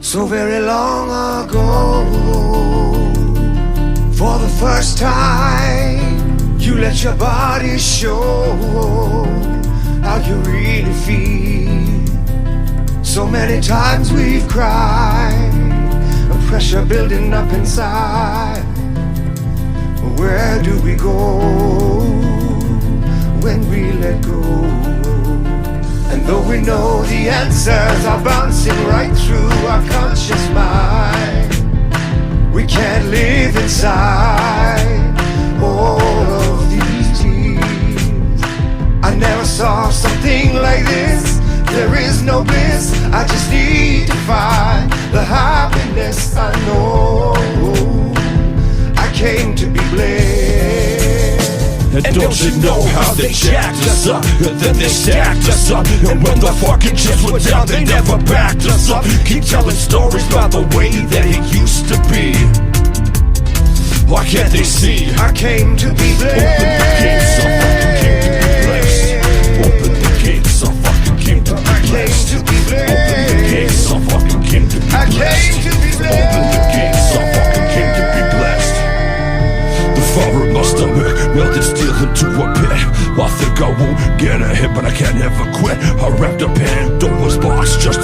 So very long ago, for the first time, you let your body show how you really feel. So many times we've cried, a pressure building up inside. Where do we go when we let go? And though we know the answers are bouncing right through our conscious mind, we can't live inside all of these years. I never saw something like this. There is no bliss. I just need to find the happiness I know. I came to be blessed. And don't you know how they jacked us up, and then they stacked us up, and when the fucking chips were down, they never backed us up. Keep telling stories about the way that it used to be. Why can't they see? I came to be blessed. Open the gates, I fucking came to be blessed. Open the gates, I fucking came to be blessed. Open the gates, I fucking came to be I blessed. came to be blessed. Open the gates, I fucking came to be blessed. The fire in my stomach melted steel into a pit. I think I won't get ahead, but I can't ever quit. I wrapped a Pandora's box just to